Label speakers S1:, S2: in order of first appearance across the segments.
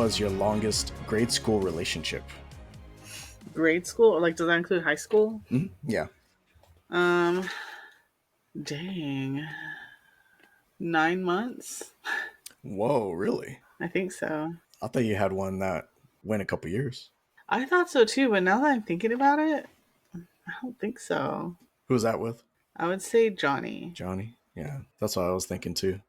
S1: was your longest grade school relationship?
S2: Grade school? Like, does that include high school?
S1: Yeah.
S2: Um, dang. 9 months?
S1: Whoa, really?
S2: I think so.
S1: I thought you had one that went a couple years.
S2: I thought so too, but now that I'm thinking about it, I don't think so.
S1: Who was that with?
S2: I would say Johnny.
S1: Johnny? Yeah, that's what I was thinking too.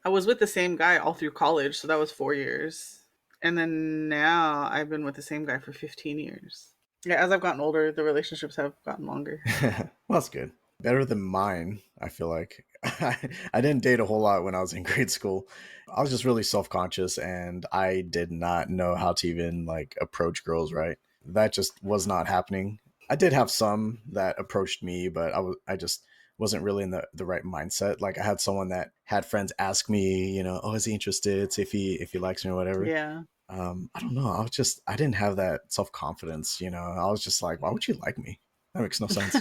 S2: I was with the same guy all through college, so that was 4 years. And then now I've been with the same guy for 15 years. Yeah, as I've gotten older, the relationships have gotten longer.
S1: Well, that's good. Better than mine, I feel like. I didn't date a whole lot when I was in grade school. I was just really self-conscious and I did not know how to even like approach girls, right? That just was not happening. I did have some that approached me, but I just wasn't really in the right mindset. Like I had someone that had friends ask me, oh, is he interested? See if he likes me or whatever.
S2: Yeah.
S1: I don't know. I didn't have that self-confidence, I was just like, why would you like me? That makes no sense.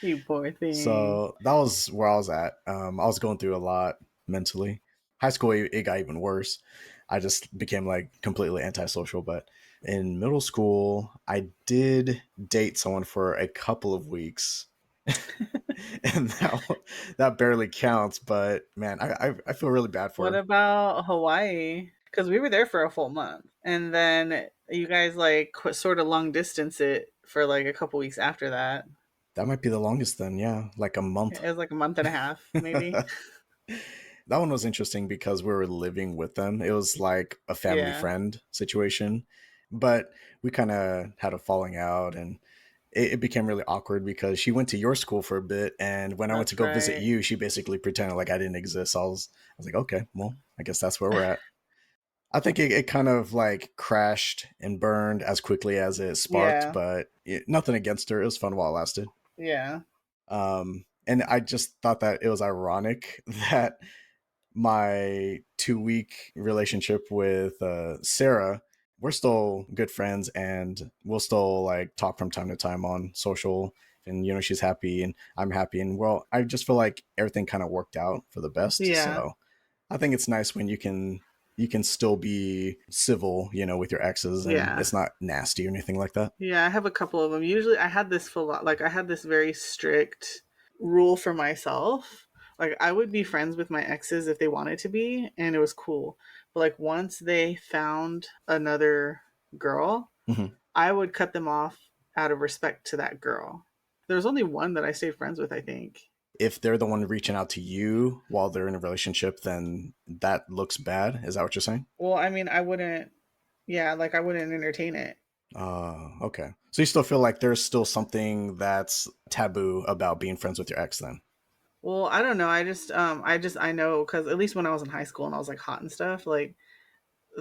S2: You poor thing.
S1: So that was where I was at. I was going through a lot mentally. High school, it got even worse. I just became like completely antisocial. But in middle school, I did date someone for a couple of weeks. And that barely counts. But man, I feel really bad for
S2: What
S1: her.
S2: about Hawaii? Because we were there for a full month. And then you guys like sort of long distance it for like a couple weeks after that.
S1: That might be the longest then. Yeah, like a month.
S2: It was like a month and a half, maybe.
S1: That one was interesting because we were living with them. It was like a family
S2: Yeah.
S1: friend situation, but we kind of had a falling out and it became really awkward because she went to your school for a bit. And when I went to
S2: That's
S1: go visit
S2: right.
S1: you, she basically pretended like I didn't exist. I was like, okay, well, I guess that's where we're at. I think it kind of like crashed and burned as quickly as it sparked,
S2: Yeah.
S1: but nothing against her. It was fun while it lasted.
S2: Yeah.
S1: And I just thought that it was ironic that my 2 week relationship with Sarah, we're still good friends and we'll still like talk from time to time on social. And she's happy and I'm happy, and well, I just feel like everything kind of worked out for the best.
S2: Yeah.
S1: So I think it's nice when you can still be civil, with your exes, and
S2: Yeah.
S1: it's not nasty or anything like that.
S2: Yeah. I have a couple of them. Usually I had this full like I had this very strict rule for myself. Like I would be friends with my exes if they wanted to be, and it was cool. But like once they found another girl,
S1: Mhm.
S2: I would cut them off out of respect to that girl. There was only one that I stayed friends with, I think.
S1: If they're the one reaching out to you while they're in a relationship, then that looks bad. Is that what you're saying?
S2: Well, I mean, I wouldn't, yeah, like I wouldn't entertain it.
S1: Okay. So you still feel like there's still something that's taboo about being friends with your ex then?
S2: Well, I don't know. I know because at least when I was in high school and I was like hot and stuff, like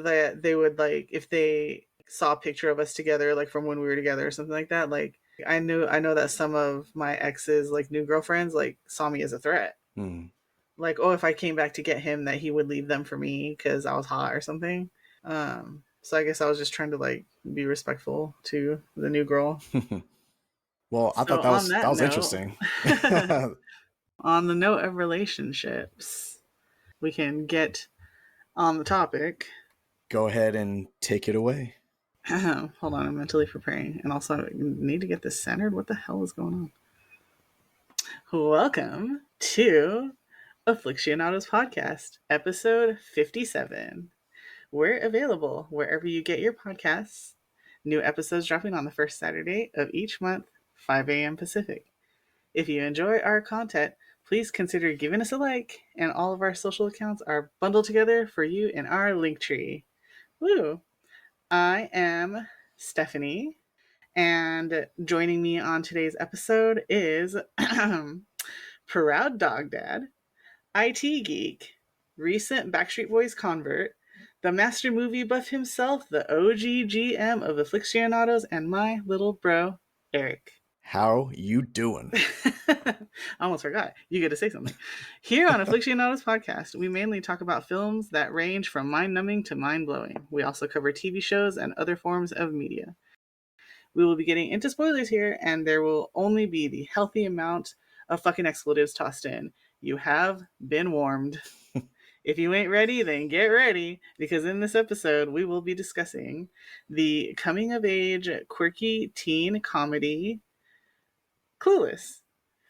S2: that they would like if they saw a picture of us together, like from when we were together or something like that. Like I know that some of my exes, like new girlfriends, like saw me as a threat.
S1: Hmm.
S2: Like, oh, if I came back to get him, that he would leave them for me because I was hot or something. So I guess I was just trying to like be respectful to the new girl.
S1: Well, I
S2: So
S1: thought that
S2: on
S1: was that
S2: that
S1: was
S2: note,
S1: interesting.
S2: on the note of relationships, we can get on the topic.
S1: Go ahead and take it away.
S2: Hold on, I'm mentally preparing, and also I need to get this centered. What the hell is going on? Welcome to Aflixionados podcast, episode 57. We're available wherever you get your podcasts. New episodes dropping on the first Saturday of each month, 5 a.m. Pacific. If you enjoy our content, please consider giving us a like, and all of our social accounts are bundled together for you in our link tree. Woo! I am Stephanie, and joining me on today's episode is Proud Dog Dad, IT Geek, recent Backstreet Boys convert, the master movie buff himself, the OG GM of Aflixionados, and my little bro, Eric.
S1: How you doing?
S2: I almost forgot. You get to say something. Here on Aflixionados podcast, we mainly talk about films that range from mind-numbing to mind-blowing. We also cover TV shows and other forms of media. We will be getting into spoilers here, and there will only be the healthy amount of fucking expletives tossed in. You have been warned. If you ain't ready, then get ready, because in this episode, we will be discussing the coming of age quirky teen comedy Clueless,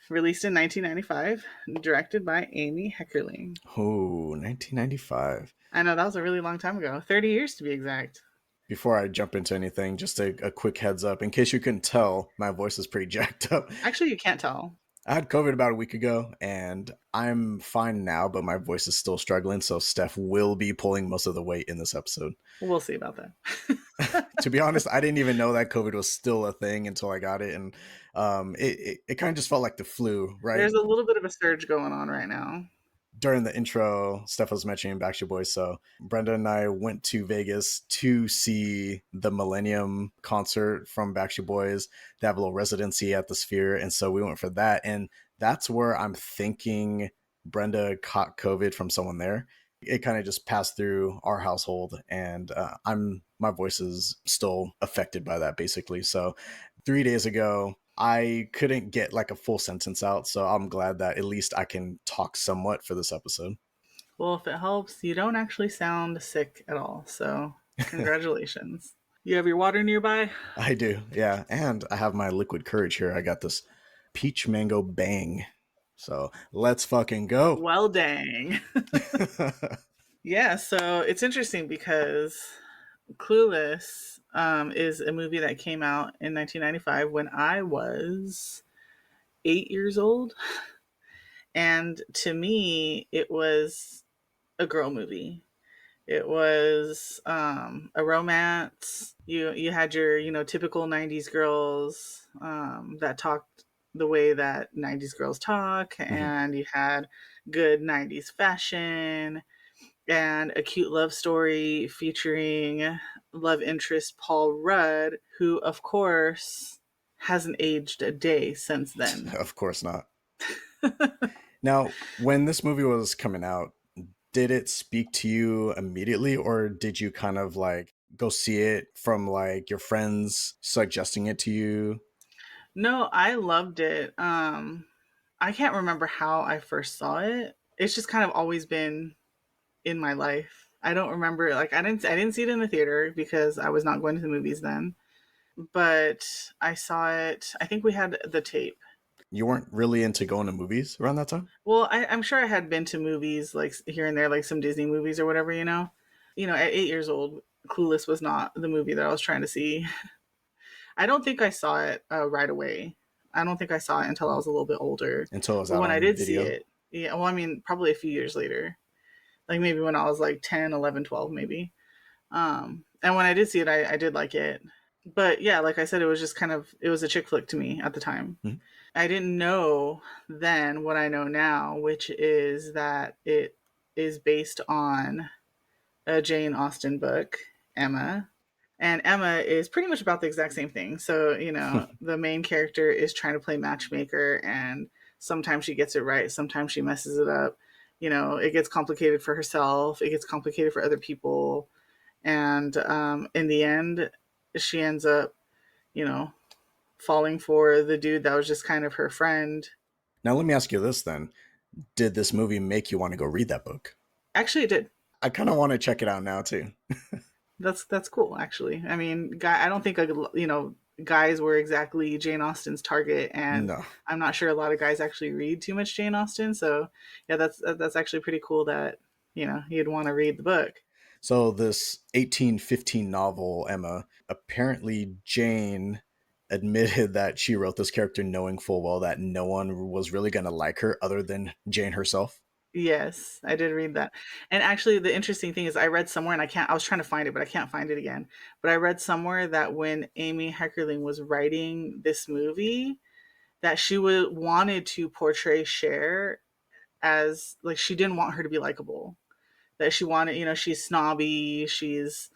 S2: released in 1995, directed by Amy Heckerling.
S1: Oh, 1995.
S2: I know that was a really long time ago, 30 years to be exact.
S1: Before I jump into anything, just a quick heads up. In case you couldn't tell, my voice is pretty jacked up.
S2: Actually, you can't tell.
S1: I had COVID about a week ago, and I'm fine now, but my voice is still struggling. So Steph will be pulling most of the weight in this episode.
S2: We'll see about that.
S1: To be honest, I didn't even know that COVID was still a thing until I got it, and it kind of just felt like the flu, right?
S2: There's a little bit of a surge going on right now.
S1: During the intro, Steph was mentioning Backstreet Boys. So Brenda and I went to Vegas to see the Millennium concert from Backstreet Boys. They have a little residency at the Sphere. And so we went for that. And that's where I'm thinking Brenda caught COVID from someone there. It kind of just passed through our household, and my voice is still affected by that basically. So 3 days ago, I couldn't get like a full sentence out, so I'm glad that at least I can talk somewhat for this episode.
S2: Well, if it helps, you don't actually sound sick at all. So, congratulations. You have your water nearby?
S1: I do, yeah, and I have my liquid courage here. I got this peach mango bang, so let's fucking go.
S2: Well, dang. Yeah, so it's interesting because Clueless is a movie that came out in 1995 when I was 8 years old. And to me, it was a girl movie. It was a romance. You had your typical '90s girls that talked the way that '90s girls talk,
S1: Mhm.
S2: and you had good '90s fashion and a cute love story featuring love interest Paul Rudd, who of course hasn't aged a day since then.
S1: Of course not. Now, when this movie was coming out, did it speak to you immediately, or did you kind of like go see it from like your friends suggesting it to you?
S2: No, I loved it. I can't remember how I first saw it. It's just kind of always been in my life. I don't remember, like I didn't see it in the theater because I was not going to the movies then. But I saw it. I think we had the tape.
S1: You weren't really into going to movies around that time?
S2: Well, I'm sure I had been to movies like here and there, like some Disney movies or whatever. At 8 years old, Clueless was not the movie that I was trying to see. I don't think I saw it right away. I don't think I saw it until I was a little bit older.
S1: Until it was
S2: But
S1: out
S2: when I
S1: on
S2: did see
S1: video?
S2: it, yeah, well, I mean, probably a few years later, like maybe when I was like 10, 11, 12, maybe. And when I did see it, I did like it. But yeah, like I said, it was just kind of, it was a chick flick to me at the time.
S1: Mhm.
S2: I didn't know then what I know now, which is that it is based on a Jane Austen book, Emma. And Emma is pretty much about the exact same thing. So, the main character is trying to play matchmaker, and sometimes she gets it right, sometimes she messes it up. It gets complicated for herself, it gets complicated for other people. And in the end, she ends up, you know, falling for the dude that was just kind of her friend.
S1: Now, let me ask you this then. Did this movie make you want to go read that book?
S2: Actually, it did.
S1: I kind of want to check it out now, too.
S2: That's cool. Actually, I mean, I don't think guys were exactly Jane Austen's target, and
S1: No.
S2: I'm not sure a lot of guys actually read too much Jane Austen. So yeah, that's actually pretty cool that you'd want to read the book.
S1: So, this 1815 novel, Emma, apparently Jane admitted that she wrote this character knowing full well that no one was really going to like her other than Jane herself.
S2: Yes, I did read that. And actually, the interesting thing is, I read somewhere, and I was trying to find it, but I can't find it again. But I read somewhere that when Amy Heckerling was writing this movie, that she wanted to portray Cher as like she didn't want her to be likable. That she wanted, she's snobby, she's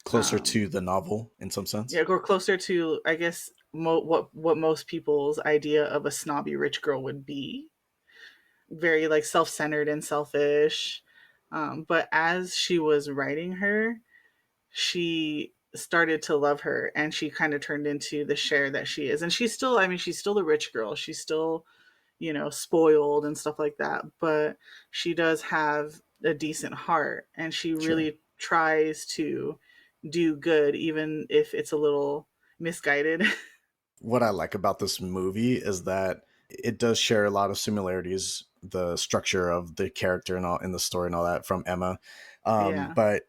S1: Closer
S2: um,
S1: to the novel in some sense.
S2: yeah, go closer to, I guess, what most people's idea of a snobby rich girl would be. Very like self-centered and selfish. But as she was writing her, she started to love her, and she kind of turned into the Cher that she is. And she's still, I mean, she's still a rich girl. She's still, spoiled and stuff like that. But she does have a decent heart, and she
S1: Sure.
S2: really tries to do good, even if it's a little misguided.
S1: What I like about this movie is that it does share a lot of similarities, the structure of the character and all in the story and all that from Emma.
S2: Yeah.
S1: But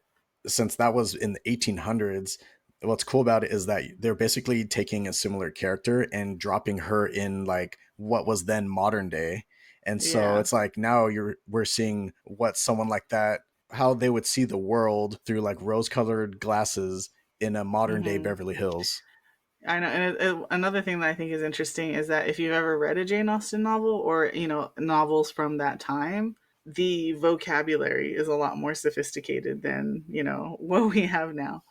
S1: since that was in the 1800s, what's cool about it is that they're basically taking a similar character and dropping her in like what was then modern day. And so
S2: Yeah.
S1: it's like now we're seeing what someone like that, how they would see the world through like rose colored glasses in a modern day
S2: Hmm.
S1: Beverly Hills.
S2: I know. And another thing that I think is interesting is that if you've ever read a Jane Austen novel, or novels from that time, the vocabulary is a lot more sophisticated than what we have now.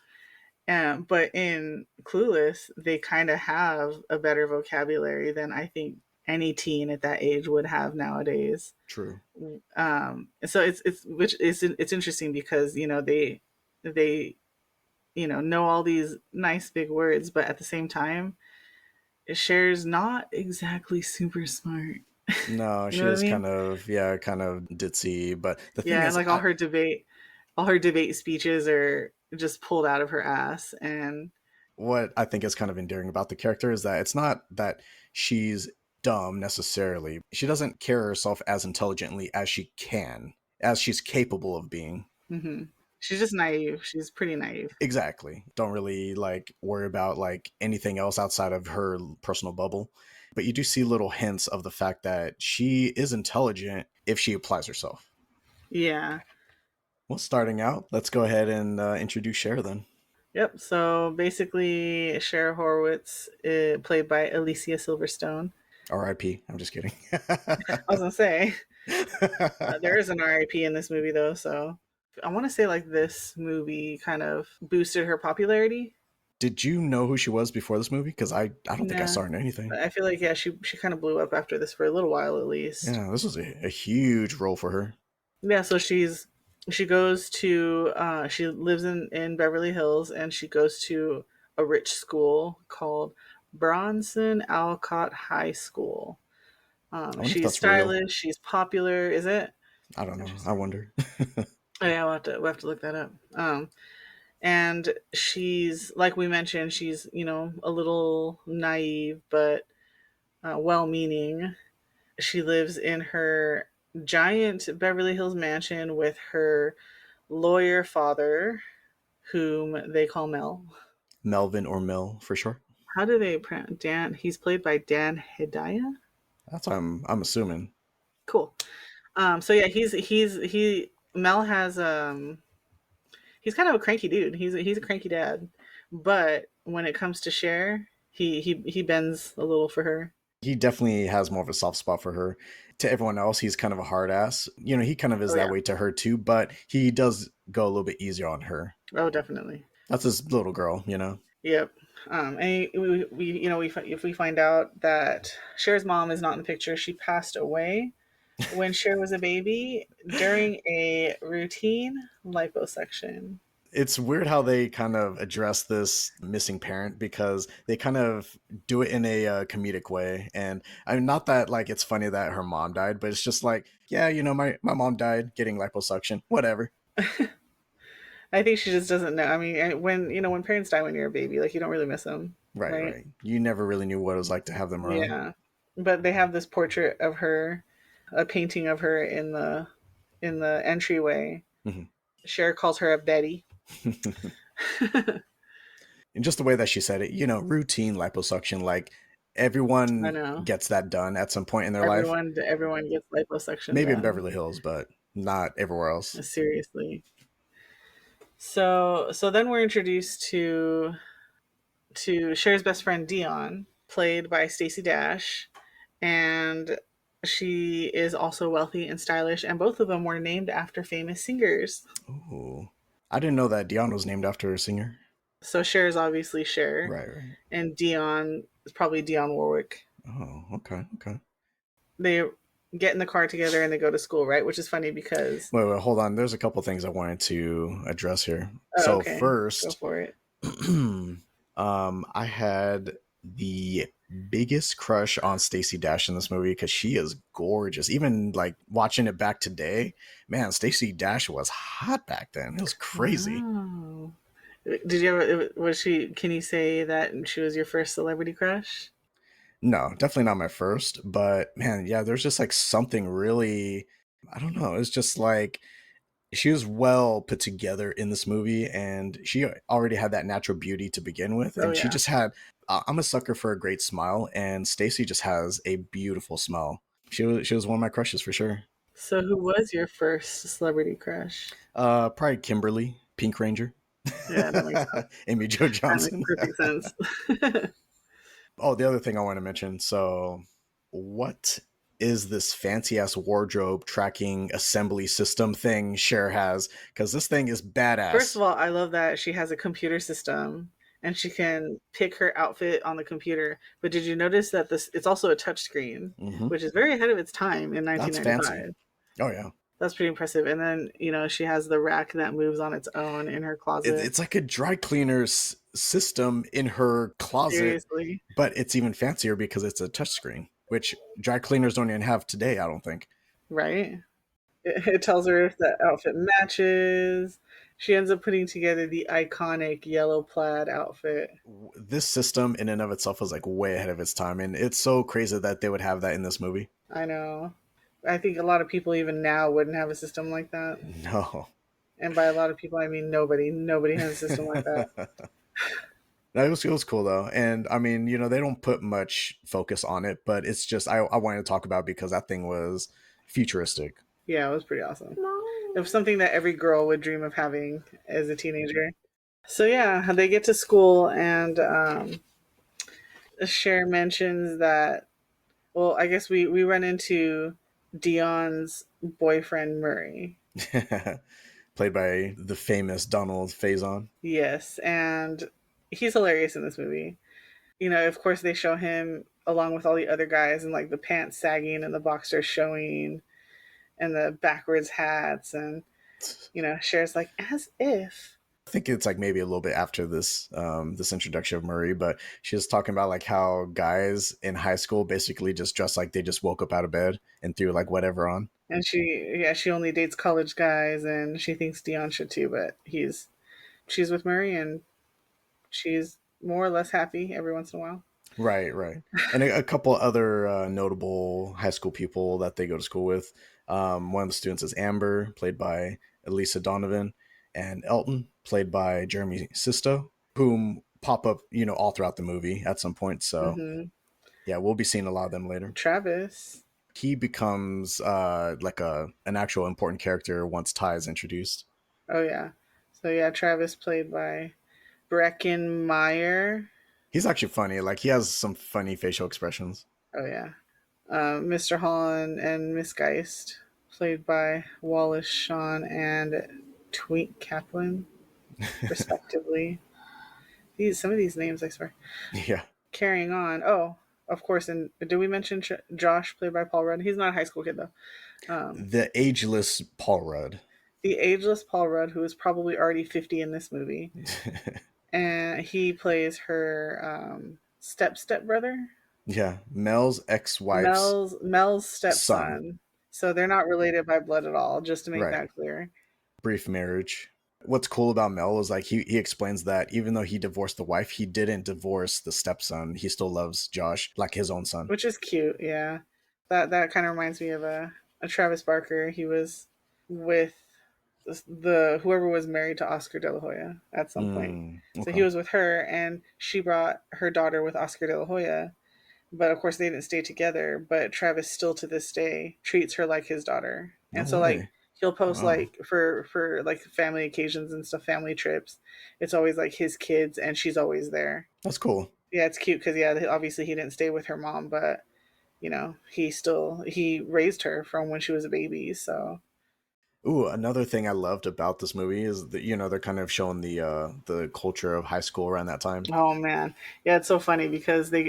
S2: But in Clueless, they kind of have a better vocabulary than I think any teen at that age would have nowadays.
S1: True.
S2: So it's interesting because they know all these nice big words, but at the same time, Cher's not exactly super smart.
S1: No,
S2: You know
S1: she
S2: what I
S1: is
S2: mean?
S1: kind of, yeah, kind of ditzy. But the thing
S2: Yeah, and
S1: is,
S2: like all her debate speeches are just pulled out of her ass, and
S1: what I think is kind of endearing about the character is that it's not that she's dumb necessarily. She doesn't carry herself as intelligently as she can, as she's capable of being.
S2: hmm she's just naive. She's pretty naive.
S1: Exactly. Don't really like worry about like anything else outside of her personal bubble. But you do see little hints of the fact that she is intelligent if she applies herself.
S2: Yeah.
S1: Well, starting out, let's go ahead and introduce Cher then.
S2: Yep. So basically, Cher Horowitz, played by Alicia Silverstone.
S1: R.I.P. I'm just kidding.
S2: I was gonna say there is an RIP in this movie though, so I want to say like this movie kind of boosted her popularity.
S1: Did you know who she was before this movie? Because I don't think I
S2: Nah,
S1: saw her in anything.
S2: I feel like yeah, she kind of blew up after this for a little while at least.
S1: Yeah, this was a huge role for her.
S2: Yeah, so she goes to she lives in Beverly Hills, and she goes to a rich school called Bronson Alcott High School.
S1: I wonder if
S2: She's
S1: that's real.
S2: stylish. She's popular. Is it?
S1: I don't
S2: That's
S1: know. I
S2: interesting.
S1: wonder.
S2: Oh, yeah, we'll have to look that up. And she's like we mentioned, she's a little naive, but well-meaning. She lives in her giant Beverly Hills mansion with her lawyer father, whom they call Mel.
S1: Melvin or Mel for sure.
S2: How do they pronounce Dan? He's played by Dan Hedaya.
S1: That's what I'm assuming.
S2: Cool. So yeah, he Mel has he's kind of a cranky dude. He's a cranky dad, but when it comes to Cher, he bends a little for her.
S1: He definitely has more of a soft spot for her. To everyone else, he's kind of a hard ass. You know, he kind of is
S2: Oh
S1: that
S2: yeah.
S1: way to her too, but he does go a little bit easier on her.
S2: Oh definitely.
S1: That's his little girl, you know.
S2: Yep. And if we find out that Cher's mom is not in the picture, she passed away when Cher was a baby during a routine liposuction.
S1: It's weird how they kind of address this missing parent because they kind of do it in a comedic way. And I mean, not that like it's funny that her mom died, but it's just like, yeah, you know, my mom died getting liposuction, whatever.
S2: I think she just doesn't know. I mean, when parents die when you're a baby, like you don't really miss them,
S1: Right,
S2: right?
S1: right. You never really knew what it was like to have them around.
S2: Yeah. But they have this portrait of her, a painting of her in the entryway.
S1: Mhm.
S2: Cher calls her a Betty.
S1: And just the way that she said it, you know, routine liposuction, like
S2: I
S1: everyone
S2: know.
S1: gets that done at some point in their life.
S2: Everyone gets liposuction
S1: Maybe in
S2: done.
S1: Beverly Hills, but not everywhere else.
S2: Seriously. So then we're introduced to Cher's best friend Dion, played by Stacey Dash, and she is also wealthy and stylish, and both of them were named after famous singers.
S1: Ooh. I didn't know that Dion was named after a singer.
S2: So Cher is obviously Cher,
S1: Right, right.
S2: and Dion is probably Dionne Warwick.
S1: Oh, okay, okay.
S2: They get in the car together and they go to school, right? Which is funny because
S1: Wait, hold on. There's a couple things I wanted to address here.
S2: oh,
S1: So
S2: okay, go
S1: first,
S2: for it.
S1: I had the biggest crush on Stacey Dash in this movie because she is gorgeous. Even like watching it back today, man, Stacey Dash was hot back then. It was crazy.
S2: Wow. Did you ever, was she, can you say that she was your first celebrity crush?
S1: No, definitely not my first, but man, yeah, there's just like something really, I don't know. It's just like she was well put together in this movie, and she already had that natural beauty to begin with,
S2: Oh,
S1: and she
S2: yeah.
S1: just had. I'm a sucker for a great smile, and Stacey just has a beautiful smile. She was one of my crushes for sure.
S2: So, who was your first celebrity crush?
S1: Probably Kimberly, Pink Ranger,
S2: Yeah, that makes sense.
S1: Amy Jo
S2: That makes
S1: Johnson.
S2: perfect sense.
S1: Oh, the other thing I want to mention. So, what is this fancy ass wardrobe tracking assembly system thing Cher has? Because this thing is
S2: First of
S1: badass.
S2: all, I love that she has a computer system and she can pick her outfit on the computer. But did you notice that this it's also a touchscreen,
S1: Hmm.
S2: which is very ahead of its time in
S1: That's fancy.
S2: 1995.
S1: Oh yeah.
S2: That's pretty impressive. And then, she has the rack that moves on its own in her closet.
S1: It's like a dry cleaner's system in her closet,
S2: Seriously,
S1: but it's even fancier because it's a touchscreen, which dry cleaners don't even have today, I don't think.
S2: right? It tells her if the outfit matches. She ends up putting together the iconic yellow plaid outfit.
S1: This system in and of itself was like way ahead of its time, and it's so crazy that they would have that in this movie.
S2: I know. I think a lot of people even now wouldn't have a system like that.
S1: No.
S2: And by a lot of people, I mean nobody. Nobody has a system like that.
S1: No, it was cool though, and I mean, they don't put much focus on it, but it's just I wanted to talk about because that thing was futuristic.
S2: Yeah, it was pretty awesome. It was something that every girl would dream of having as a teenager. So yeah, they get to school and Cher mentions that. Well, I guess we run into Dion's boyfriend Murray.
S1: Played by the famous Donald Faison.
S2: Yes, and he's hilarious in this movie. Of course, they show him along with all the other guys and like the pants sagging and the boxers showing and the backwards hats. And, Cher's like, as if.
S1: I think it's like maybe a little bit after this introduction of Murray, but she was talking about like how guys in high school basically just dress like they just woke up out of bed and threw like whatever on.
S2: And she only dates college guys and she thinks Dion should too, but she's with Murray and she's more or less happy every once in a while.
S1: Right, right. And a couple other notable high school people that they go to school with. One of the students is Amber, played by Elisa Donovan, and Elton, played by Jeremy Sisto, whom pop up, all throughout the movie at some point. So
S2: Hmm.
S1: yeah, we'll be seeing a lot of them later.
S2: Travis.
S1: He becomes like an actual important character once Ty is introduced.
S2: Oh, yeah. So, yeah, Travis played by Brecken Meyer.
S1: He's actually funny. Like he has some funny facial expressions.
S2: Oh, yeah. Mr. Holland and Miss Geist, played by Wallace Shawn and Twink Kaplan, respectively. Some of these names, I swear.
S1: Yeah.
S2: Carrying on. Oh, of course. And did we mention Josh, played by Paul Rudd? He's not a high school kid though.
S1: The ageless Paul Rudd.
S2: The ageless Paul Rudd, who is probably already 50 in this movie, and he plays her step brother,
S1: Yeah, Mel's ex-wife's
S2: Mel's
S1: son.
S2: stepson. So they're not related by blood at all. Just to make
S1: Right.
S2: that clear.
S1: Brief marriage. What's cool about Mel is like he explains that even though he divorced the wife, he didn't divorce the stepson. He still loves Josh like his own son.
S2: Which is cute. Yeah, that kind of reminds me of a Travis Barker. He was with the whoever was married to Oscar De La Hoya at some point. So he
S1: Okay.
S2: was with her, and she brought her daughter with Oscar De La Hoya. But of course, they didn't stay together. But Travis still to this day treats her like his daughter,
S1: No
S2: and so like
S1: way.
S2: he'll post
S1: Wow.
S2: like for like family occasions and stuff, family trips. It's always like his kids, and she's always there.
S1: That's cool.
S2: Yeah, it's cute because yeah, obviously he didn't stay with her mom, but he raised her from when she was a baby. So
S1: Ooh, another thing I loved about this movie is that they're kind of showing the culture of high school around that time.
S2: oh man, yeah, it's so funny because they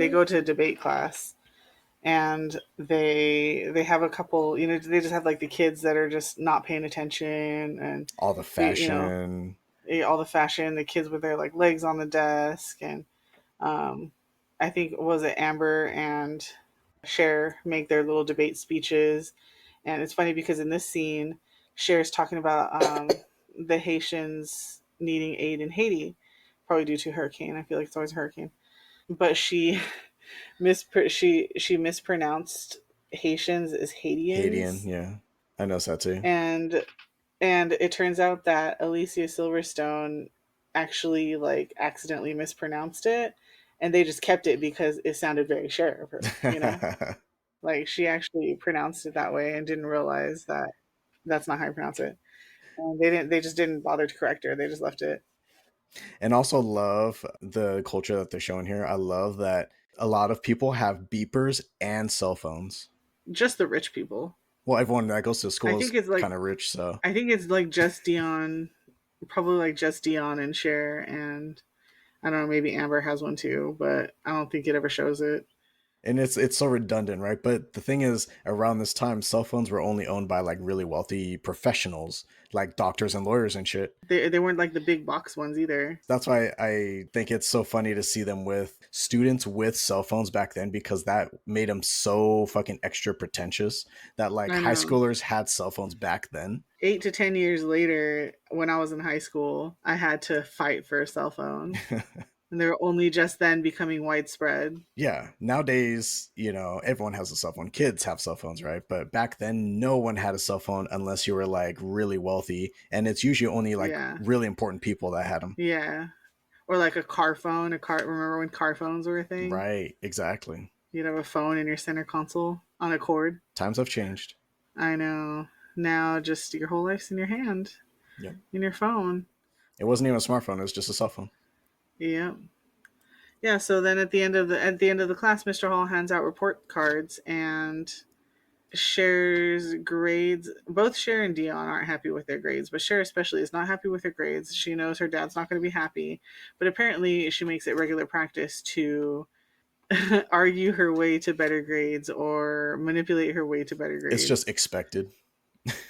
S2: go to debate class and they have a couple, they just have like the kids that are just not paying attention and
S1: All the
S2: you, you know
S1: fashion.
S2: all the fashion, the kids with their like legs on the desk and I think was it Amber and Cher make their little debate speeches, and it's funny because in this scene, Cher's talking about the Haitians needing aid in Haiti, probably due to hurricane. I feel like it's always a hurricane, but she mispronounced Haitians as
S1: Haitian,
S2: Haitians,
S1: yeah. I noticed that too.
S2: and it turns out that Alicia Silverstone actually like accidentally mispronounced it, and they just kept it because it sounded very Cher of her, you know? Like she actually pronounced it that way and didn't realize that that's not how you pronounce it. And they just didn't bother to correct her. They just left it.
S1: And also love the culture that they're showing here. I love that a lot of people have beepers and cell phones.
S2: Just the rich people.
S1: Well, everyone that goes to
S2: I
S1: school is
S2: think it's like
S1: kind of rich, so.
S2: I think it's like just Dion, probably like just Dion and Cher, and I don't know, maybe Amber has one too, but I don't think it ever shows it.
S1: And it's so redundant, right? But the thing is, around this time, cell phones were only owned by like really wealthy professionals, like doctors and lawyers and shit.
S2: They weren't like the big box ones either.
S1: That's why I think it's so funny to see them with students with cell phones back then, because that made them so fucking extra pretentious that like
S2: I
S1: high
S2: know.
S1: schoolers had cell phones back then.
S2: 8 to 10 years later, when I was in high school, I had to fight for a cell phone, and they were only just then becoming widespread.
S1: Yeah, nowadays, everyone has a cell phone. Kids have cell phones, right? But back then, no one had a cell phone unless you were like really wealthy. And it's usually only like
S2: Yeah,
S1: really important people that had them.
S2: yeah, or like a car phone. A car. Remember when car phones were a thing?
S1: Right, exactly.
S2: You'd have a phone in your center console on a cord.
S1: Times have changed.
S2: I know. Now, just your whole life's in your hand,
S1: Yep.
S2: in your phone.
S1: It wasn't even a smartphone, it was just a cell phone.
S2: Yep. Yeah. So then, at the end of the class, Mr. Hall hands out report cards and Cher's grades. Both Cher and Dion aren't happy with their grades, but Cher especially is not happy with her grades. She knows her dad's not going to be happy, but apparently she makes it regular practice to argue her way to better grades or manipulate her way to better
S1: It's just
S2: grades.
S1: expected.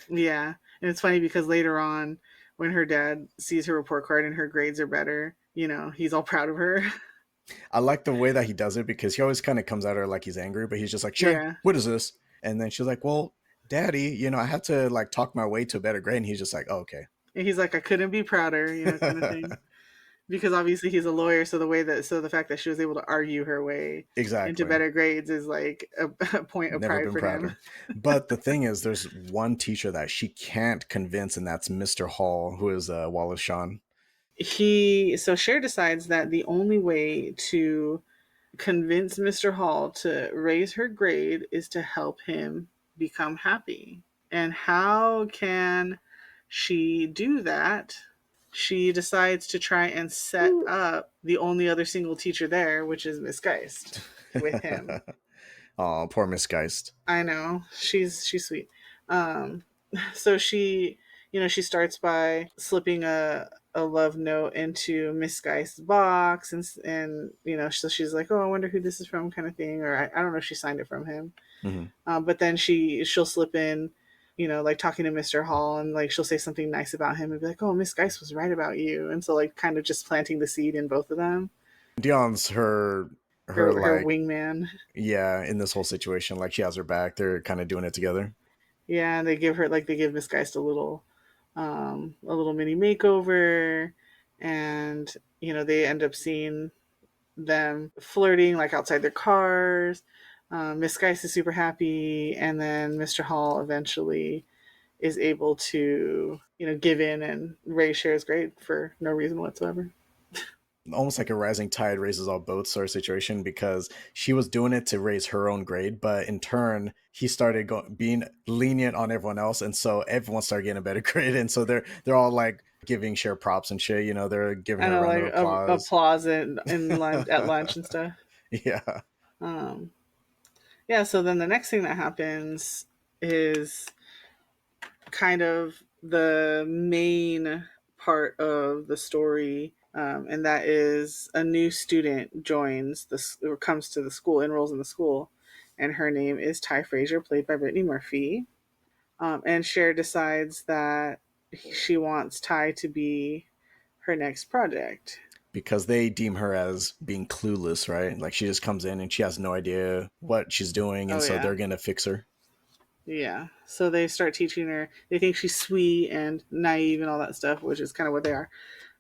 S2: Yeah, and it's funny because later on, when her dad sees her report card and her grades are better, he's all proud of her.
S1: I like the way that he does it because he always kind of comes at her like he's angry, but he's just like, sure,
S2: Yeah,
S1: what is this? And then she's like, well, daddy, I had to like talk my way to a better grade. And he's just like, oh, okay.
S2: and he's like, I couldn't be prouder, kind of thing. Because obviously he's a lawyer, so the fact that she was able to argue her way into
S1: Exactly.
S2: better grades is like a point of
S1: Never
S2: pride
S1: been
S2: for him.
S1: prouder. But the thing is, there's one teacher that she can't convince, and that's Mr. Hall, who is Wallace Shawn.
S2: So Cher decides that the only way to convince Mr. Hall to raise her grade is to help him become happy. And how can she do that? She decides to try and set up the only other single teacher there, which is Miss Geist, with him.
S1: Oh, poor Miss Geist.
S2: I know. She's sweet. Um so she starts by slipping a love note into Miss Geist's box, and so she's like, oh, I wonder who this is from, kind of thing, or I don't know if she signed it from him.
S1: Hmm.
S2: But then she'll slip in, like talking to Mr. Hall, and like she'll say something nice about him and be like, oh, Miss Geist was right about you, and so like kind of just planting the seed in both of them.
S1: Dion's her
S2: Her
S1: like,
S2: wingman.
S1: yeah, in this whole situation, like she has her back. They're kind of doing it together.
S2: Yeah, and they give Miss Geist a little mini makeover, and they end up seeing them flirting like outside their cars. Miss Geist is super happy, and then Mr. Hall eventually is able to give in and raise Cher's grade for no reason whatsoever.
S1: Almost like a rising tide raises all boats sort of situation, because she was doing it to raise her own grade, but in turn he started being lenient on everyone else, and so everyone started getting a better grade, and so they're all like giving Cher props and shit. They're giving
S2: I
S1: her a
S2: know,
S1: round of
S2: like
S1: applause.
S2: applause in lunch at lunch and stuff.
S1: Yeah.
S2: Um, yeah. So then the next thing that happens is kind of the main part of the story, and that is a new student joins this or comes to the school, enrolls in the school, and her name is Ty Frazier, played by Brittany Murphy. And Cher decides that she wants Ty to be her next project.
S1: because they deem her as being clueless, right? Like she just comes in and she has no idea what she's doing, and
S2: Oh
S1: so
S2: yeah.
S1: they're gonna fix her.
S2: Yeah. So they start teaching her. They think she's sweet and naive and all that stuff, which is kind of what they are.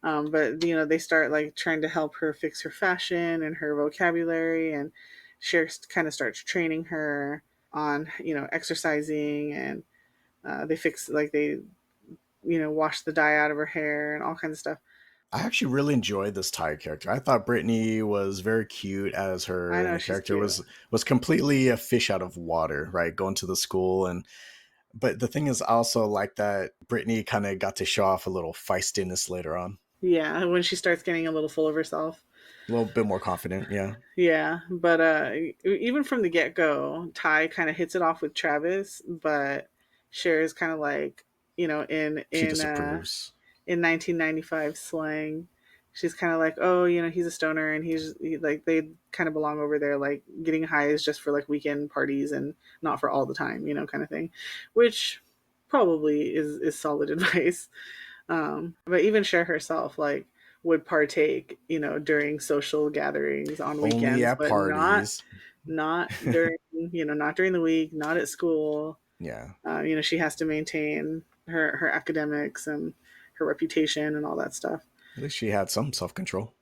S2: But they start like trying to help her fix her fashion and her vocabulary, and Cher kind of starts training her on exercising, and they fix like they wash the dye out of her hair and all kinds of stuff.
S1: I actually really enjoyed this Ty character. I thought Brittany was very cute as her,
S2: I
S1: and
S2: know
S1: the
S2: she's
S1: character
S2: cute.
S1: was completely a fish out of water, right? Going to the school, and but the thing is, I also like that Brittany kind of got to show off a little feistiness later on,
S2: Yeah, when she starts getting a little full of herself.
S1: a little bit more confident. Yeah,
S2: Yeah, but even from the get go, Ty kind of hits it off with Travis, but Cher is kind of like, in
S1: she disapproves.
S2: 1995 slang, she's kind of like, oh, he's a stoner, and like they kind of belong over there, like getting high is just for like weekend parties and not for all the time, kind of thing, which probably is solid advice. But even Cher herself, like, would partake, during social gatherings on
S1: Only
S2: weekends,
S1: at
S2: but not
S1: parties.
S2: not during, not during the week, not at school.
S1: Yeah,
S2: She has to maintain her academics and her reputation and all that stuff.
S1: at least she had some self control.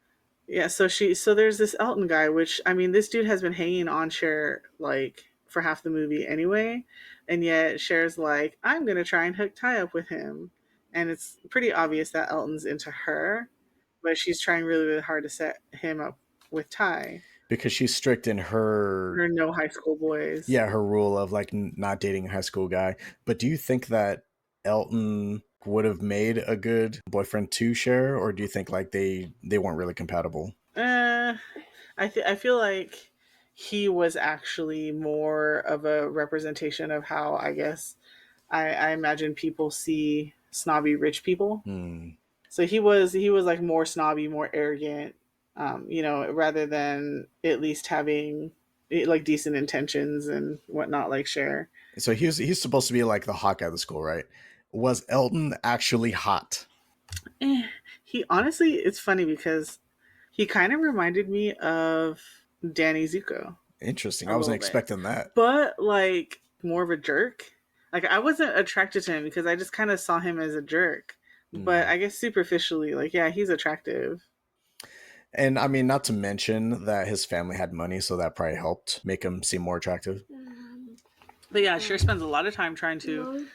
S2: Yeah, so there's this Elton guy, which I mean, this dude has been hanging on Cher like for half the movie anyway, and yet Cher's like, I'm gonna try and hook Ty up with him, and it's pretty obvious that Elton's into her, but she's trying really really hard to set him up with Ty.
S1: Because she's strict in her,
S2: Her no high school boys.
S1: yeah, her rule of like not dating a high school guy. But do you think that Elton would have made a good boyfriend to share, or do you think like they weren't really compatible?
S2: Uh, I feel like he was actually more of a representation of how I guess I imagine people see snobby rich people.
S1: Hmm.
S2: So he was like more snobby, more arrogant, rather than at least having like decent intentions and whatnot, like Cher.
S1: So he's supposed to be like the hot guy of the school, right? Was Elton actually hot?
S2: Eh, he honestly, it's funny because he kind of reminded me of Danny Zuko
S1: Interesting. I
S2: a
S1: wasn't
S2: little bit,
S1: expecting that.
S2: but like more of a jerk. Like I wasn't attracted to him because I just kind of saw him as a jerk. But
S1: Hmm.
S2: I guess superficially, like yeah, he's attractive.
S1: And I mean, not to mention that his family had money, so that probably helped make him seem more attractive.
S2: But yeah, Cher spends a lot of time trying to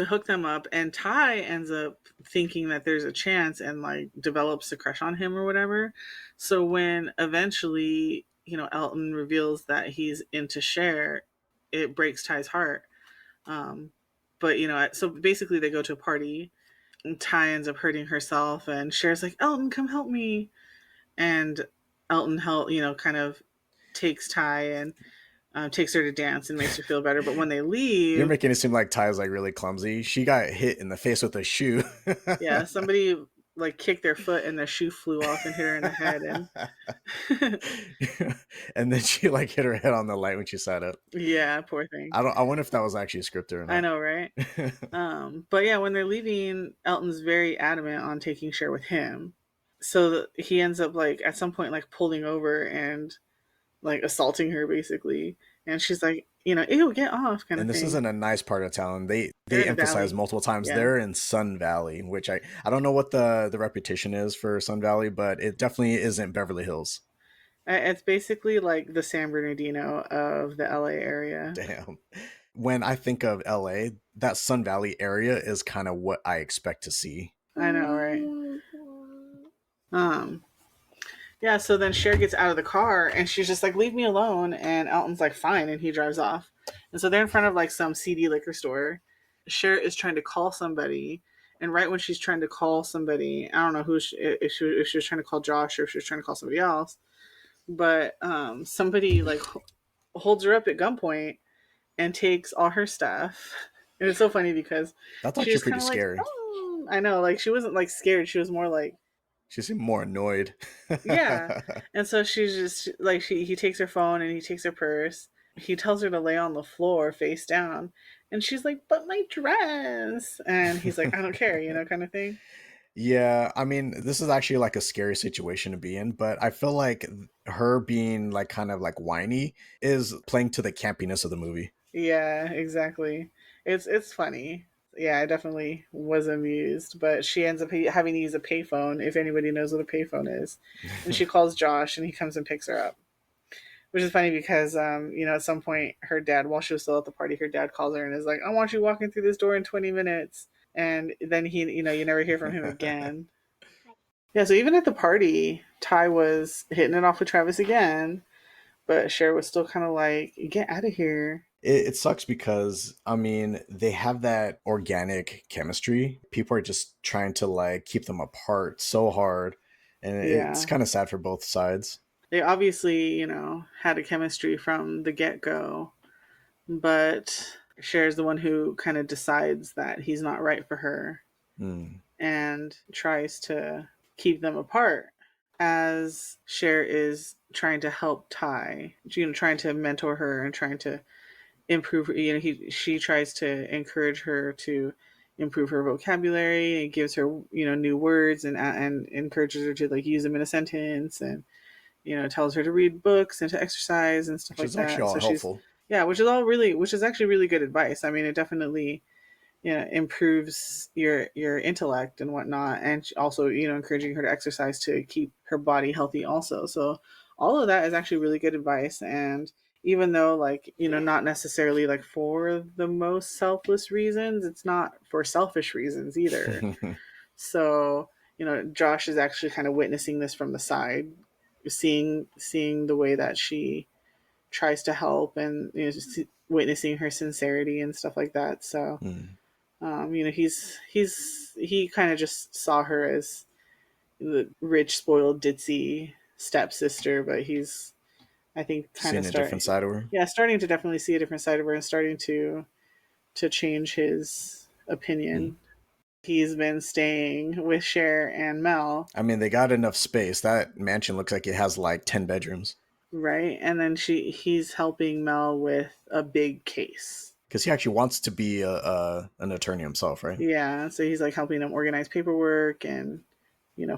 S2: hook them up, and Ty ends up thinking that there's a chance and like develops a crush on him or whatever. So when eventually, Elton reveals that he's into Cher, it breaks Ty's heart. Um, but so basically they go to a party, and Ty ends up hurting herself, and Cher's like, Elton, come help me. And Elton help, kind of takes Ty and takes her to dance and makes her feel better. But when they
S1: You're
S2: leave,
S1: making it seem like Ty's like really clumsy. She got hit in the face with a shoe.
S2: yeah, somebody like kicked their foot and their shoe flew off and hit her in the head. And
S1: And then she like hit her head on the light when she sat up.
S2: yeah, poor thing.
S1: I wonder if that was actually scripted or
S2: I
S1: not.
S2: know, right? But yeah, when they're leaving, Elton's very adamant on taking Cher with him. So he ends up like at some point like pulling over and like assaulting her basically, and she's like, ew, get off, kind of
S1: And this
S2: thing.
S1: isn't a nice part of town.
S2: They're
S1: They
S2: in the
S1: emphasize
S2: valley.
S1: multiple times
S2: Yeah.
S1: they're in Sun Valley, which I don't know what the reputation is for Sun Valley, but it definitely isn't Beverly Hills.
S2: It's basically like the San Bernardino of the LA area.
S1: Damn. When I think of LA, that Sun Valley area is kind of what I expect to see.
S2: I know, right? Um, yeah, so then Cher gets out of the car and she's just like, leave me alone. And Elton's like, fine. And he drives off. And so they're in front of like some seedy liquor store. Cher is trying to call somebody. And right when she's trying to call somebody, I don't know if she was trying to call Josh or if she was trying to call somebody else, but somebody like holds her up at gunpoint and takes all her stuff. And it's so funny because
S1: That's
S2: she
S1: actually
S2: was
S1: pretty
S2: kind of like,
S1: scary.
S2: oh, I know, like she wasn't like scared. She was more like,
S1: She seemed more annoyed.
S2: yeah. And so she's just like he takes her phone and he takes her purse. He tells her to lay on the floor face down. And she's like, but my dress. And he's like, I don't care, kind of thing.
S1: Yeah, I mean, this is actually like a scary situation to be in, but I feel like her being like kind of like whiny is playing to the campiness of the movie.
S2: Yeah, exactly. It's funny. Yeah, I definitely was amused, but she ends up having to use a payphone if anybody knows what a payphone is. And she calls Josh and he comes and picks her up. Which is funny because at some point her dad, while she was still at the party, her dad calls her and is like, "I want you walking through this door in 20 minutes." And then you never hear from him again. Yeah, so even at the party, Ty was hitting it off with Travis again, but Cher was still kind of like, "Get out of here."
S1: It sucks because I mean they have that organic chemistry. People are just trying to like keep them apart so hard, and it's
S2: Yeah.
S1: kind of sad for both sides.
S2: They obviously, had a chemistry from the get go, but Cher's the one who kind of decides that he's not right for her
S1: Mm,
S2: and tries to keep them apart as Cher is trying to help Ty, trying to mentor her and trying to improve. She tries to encourage her to improve her vocabulary and gives her new words and encourages her to like use them in a sentence and tells her to read books and to exercise and stuff
S1: which
S2: like
S1: is actually
S2: that.
S1: all
S2: So she's
S1: helpful.
S2: yeah, which is actually really good advice. I mean, it definitely improves your intellect and whatnot, and also encouraging her to exercise to keep her body healthy also. So all of that is actually really good advice. And even though like not necessarily like for the most selfless reasons, it's not for selfish reasons either. So Josh is actually kind of witnessing this from the side, seeing the way that she tries to help and just witnessing her sincerity and stuff like that. So
S1: Mm,
S2: he kind of just saw her as the rich, spoiled, ditzy stepsister, but he's I think kind of
S1: seeing a different side of her.
S2: starting to definitely see a different side of her and starting to change his
S1: Mm.
S2: opinion. He's been staying with Cher and Mel,
S1: I mean, they got enough space. That mansion looks like it has like 10 bedrooms
S2: right? And then he's helping Mel with a big case.
S1: because he actually wants to be a an attorney himself, right?
S2: Yeah, so he's like helping him organize paperwork and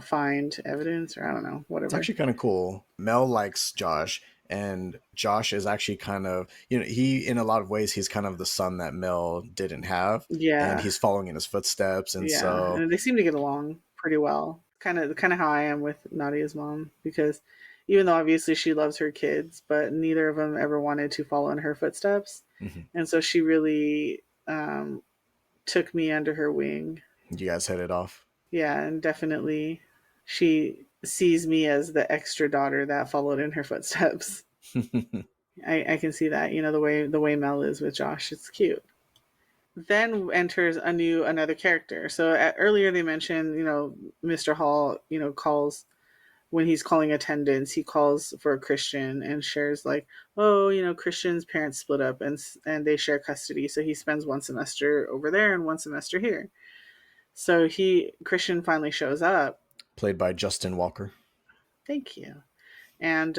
S2: find evidence or I don't know,
S1: It's
S2: whatever.
S1: actually kind of cool. Mel likes Josh, and Josh is actually kind of, he, in a lot of ways, he's kind of the son that Mel didn't have, and
S2: Yeah,
S1: he's following in his footsteps. And
S2: yeah,
S1: so,
S2: and they seem to get along pretty well. Kind of how I am with Nadia's mom because even though obviously she loves her kids, but neither of them ever wanted to follow in her footsteps,
S1: mhm,
S2: and so she really took me under her wing.
S1: you guys hit it off.
S2: Yeah, and definitely she sees me as the extra daughter that followed in her footsteps. I can see that, the way Mel is with Josh. It's cute. Then enters another character. So earlier they mentioned, Mr. Hall, calls when he's calling attendance, he calls for a Christian and shares like, oh, Christian's parents split up and they share custody, so he spends one semester over there and one semester here. So Christian finally shows up.
S1: Played by Justin Walker.
S2: Thank you. And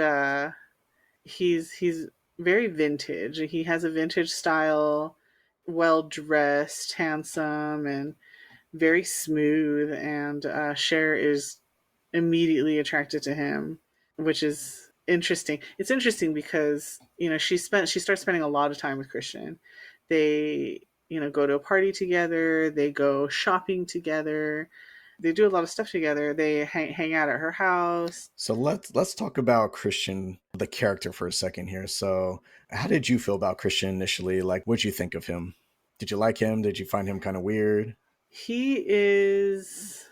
S2: he's very vintage. He has a vintage style, well dressed, handsome, and very smooth. And Cher is immediately attracted to him, which is interesting. It's interesting because she starts spending a lot of time with Christian. They go to a party together. They go shopping together. They do a lot of stuff together. They hang out at her house.
S1: So let's talk about Christian, the character, for a second here. So, how did you feel about Christian initially? Like, what'd you think of him? Did you like him? Did you find him kind of weird?
S2: He is.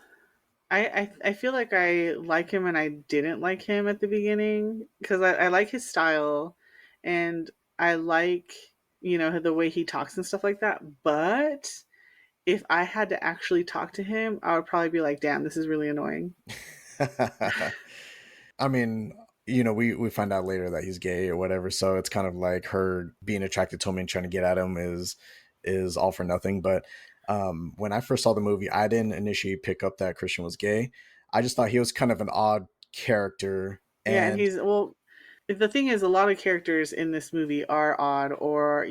S2: I feel like I like him and I didn't like him at the beginning because I like his style and I like the way he talks and stuff like that. But if I had to actually talk to him, I would probably be like, "Damn, this is really annoying."
S1: I mean, we find out later that he's gay or whatever, so it's kind of like her being attracted to him and trying to get at him is all for nothing. But when I first saw the movie, I didn't initially pick up that Christian was gay. I just thought he was kind of an odd character,
S2: Yeah, and
S1: and
S2: The thing is, a lot of characters in this movie are odd or,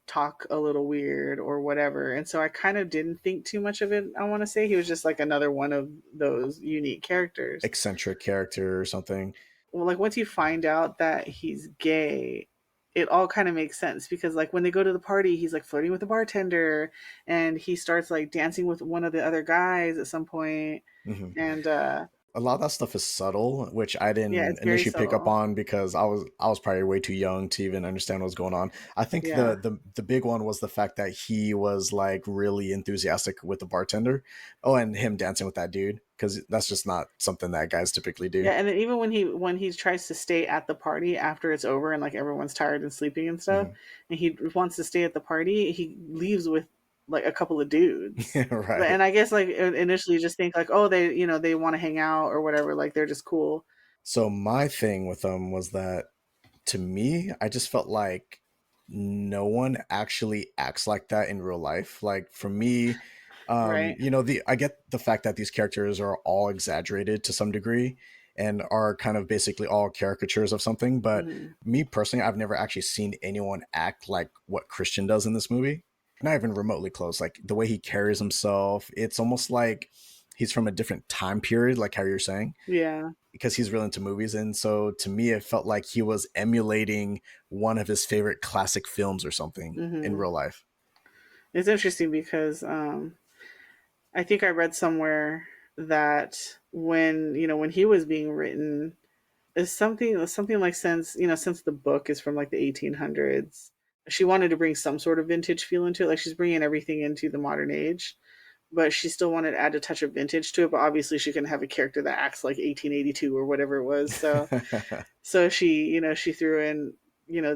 S2: talk a little weird or whatever. And so I kind of didn't think too much of it. I want to say he was just like another one of those unique characters.
S1: Eccentric character or something.
S2: Well, like once you find out that he's gay, it all kind of makes sense because like when they go to the party, he's like flirting with the bartender and he starts like dancing with one of the other guys at some point.
S1: Hmm.
S2: And
S1: A lot of that stuff is subtle, which I
S2: yeah,
S1: didn't
S2: it's very
S1: initially pick up
S2: subtle.
S1: on because I was probably way too young to even understand what was going on. I think
S2: Yeah.
S1: the big one was the fact that he was like really enthusiastic with the bartender. Oh, and him dancing with that dude because that's just not something that guys typically do.
S2: Yeah, and then even when he tries to stay at the party after it's over and like everyone's tired and sleeping and stuff,
S1: Hmm.
S2: and he wants to stay at the party, he leaves with like a couple of dudes.
S1: Right.
S2: And I guess like initially you just think like, oh, they want to hang out or whatever, like they're just cool.
S1: So my thing with them was that to me, I just felt like no one actually acts like that in real life. Like for me,
S2: Right.
S1: the I get the fact that these characters are all exaggerated to some degree and are kind of basically all caricatures of something. But
S2: Hmm.
S1: me personally, I've never actually seen anyone act like what Christian does in this movie. Not even remotely close. Like the way he carries himself, it's almost like he's from a different time period, like how you're saying
S2: Yeah.
S1: because he's really into movies. And so to me, it felt like he was emulating one of his favorite classic films or something in
S2: Hmm.
S1: real life.
S2: It's interesting because I think I read somewhere that when he was being written, is something like since the book is from like the 1800s, she wanted to bring some sort of vintage feel into it, like she's bringing everything into the modern age, but she still wanted to add a touch of vintage to it, but obviously she can have a character that acts like 1882 or whatever it was. So she threw in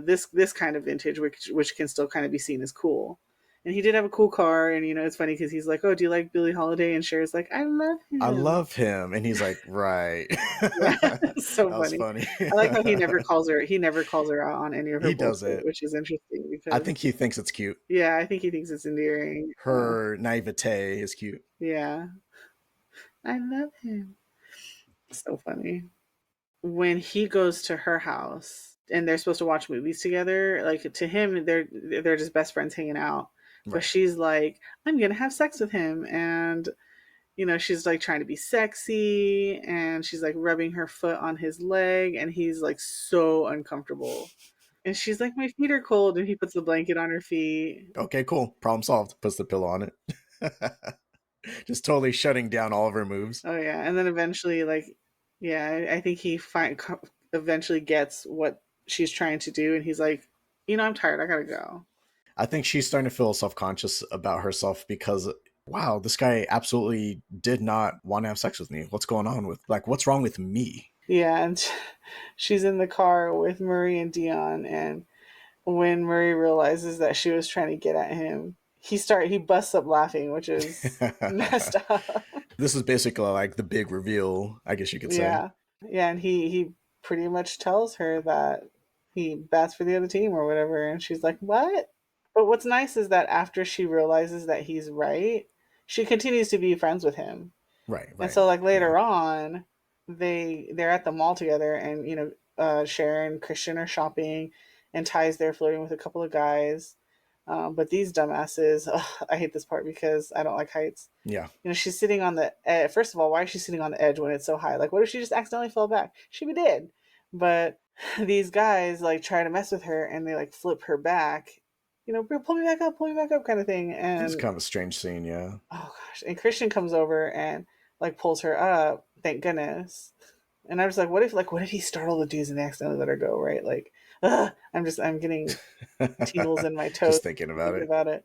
S2: this kind of vintage, which can still kind of be seen as cool. And he did have a cool car, and it's funny because he's like, oh, do you like Billie Holiday? And Cher's like, I love
S1: I
S2: him.
S1: love him. And he's like, right.
S2: Yeah.
S1: That
S2: So
S1: was
S2: funny.
S1: funny.
S2: I like how he never calls her out on any of her
S1: He does
S2: bullshit,
S1: it.
S2: which is interesting
S1: I
S2: because
S1: think he thinks it's cute.
S2: yeah, I think he thinks it's endearing.
S1: Her naivete is cute.
S2: Yeah, I love him. So funny. When he goes to her house and they're supposed to watch movies together, like to him they're just best friends hanging out. But
S1: Right.
S2: she's like, I'm gonna have sex with him, and she's like trying to be sexy, and she's like rubbing her foot on his leg, and he's like so uncomfortable. And she's like, my feet are cold, and he puts the blanket on her feet.
S1: Okay, cool. Problem solved. Puts the pillow on it. Just totally shutting down all of her moves.
S2: Oh yeah, and then eventually, like, yeah, I think eventually gets what she's trying to do, and he's like, I'm tired, I gotta go.
S1: I think she's starting to feel self conscious about herself because, wow, this guy absolutely did not want to have sex with me. What's going on with, like, what's wrong with me?
S2: Yeah, and she's in the car with Murray and Dion, and when Murray realizes that she was trying to get at him, he busts up laughing, which is messed up.
S1: This is basically like the big reveal, I guess you could say.
S2: Yeah, yeah, and he pretty much tells her that he bats for the other team or whatever, and she's like, "What?" But what's nice is that after she realizes that he's right, she continues to be friends with him.
S1: Right,
S2: And
S1: right.
S2: so like
S1: Yeah.
S2: later on, they're at the mall together, and Sharon and Christian are shopping, and Ty's there flirting with a couple of guys. But these dumbasses, ugh, I hate this part because I don't like heights.
S1: Yeah.
S2: She's sitting on the first of all, why is she sitting on the edge when it's so high? Like, what if she just accidentally fell back? She'd be dead. But these guys like try to mess with her, and they like flip her back. Pull me back up, kind of thing.
S1: It's
S2: And
S1: kind of a strange scene, yeah.
S2: oh gosh, and Christian comes over and like pulls her up. Thank goodness. And I was like, what if he startled the dudes and they accidentally let her go? Right? Like, I'm getting tingles in my toes
S1: Just thinking about
S2: thinking
S1: it.
S2: about it.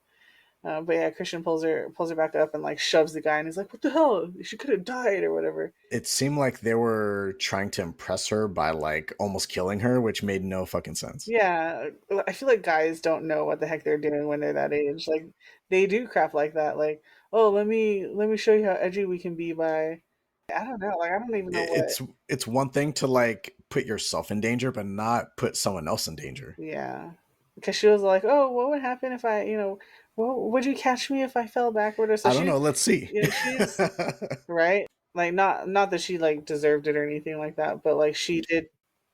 S2: But yeah, Christian pulls her back up and like shoves the guy, and he's like, "What the hell? She could have died or whatever."
S1: It seemed like they were trying to impress her by like almost killing her, which made no fucking sense.
S2: Yeah, I feel like guys don't know what the heck they're doing when they're that age. Like they do crap like that. Like, oh, let me show you how edgy we can be by. I don't know. Like I don't even know what.
S1: It's one thing to like put yourself in danger, but not put someone else in danger.
S2: Yeah, because she was like, "Oh, what would happen if would you catch me if I fell backward?" Or so
S1: I don't know. Let's see.
S2: she's right. Like not that she like deserved it or anything like that, but like she did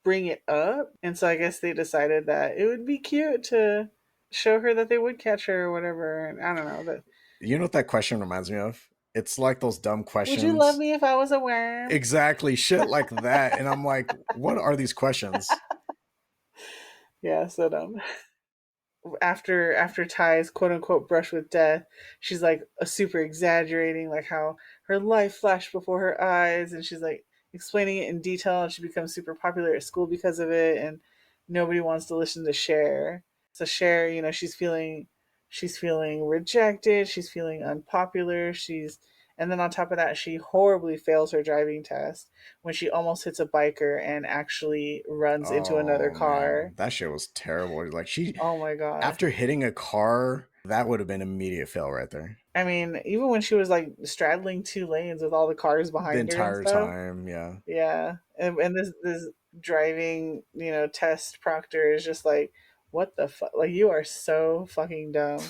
S2: bring it up. And so I guess they decided that it would be cute to show her that they would catch her or whatever. And I don't know. But
S1: You know what that question reminds me of? It's like those dumb
S2: would you love
S1: questions.
S2: me if I was a worm?
S1: Exactly, shit like that. And I'm like, what are these questions?
S2: Yeah, so dumb. After Ty's quote unquote brush with death, she's like a super exaggerating like how her life flashed before her eyes, and she's like explaining it in detail, and she becomes super popular at school because of it, and nobody wants to listen to Cher. So Cher, she's feeling rejected, she's feeling unpopular, and then on top of that, she horribly fails her driving test when she almost hits a biker and actually runs into another
S1: Oh
S2: car.
S1: man, that shit was terrible. Like she,
S2: Oh my god.
S1: after hitting a car, that would have been immediate fail right there.
S2: I mean, even when she was like straddling two lanes with all the cars
S1: The
S2: behind her and
S1: entire
S2: stuff.
S1: time, yeah.
S2: Yeah. And this driving, test proctor is just like, what the fuck? Like, you are so fucking dumb.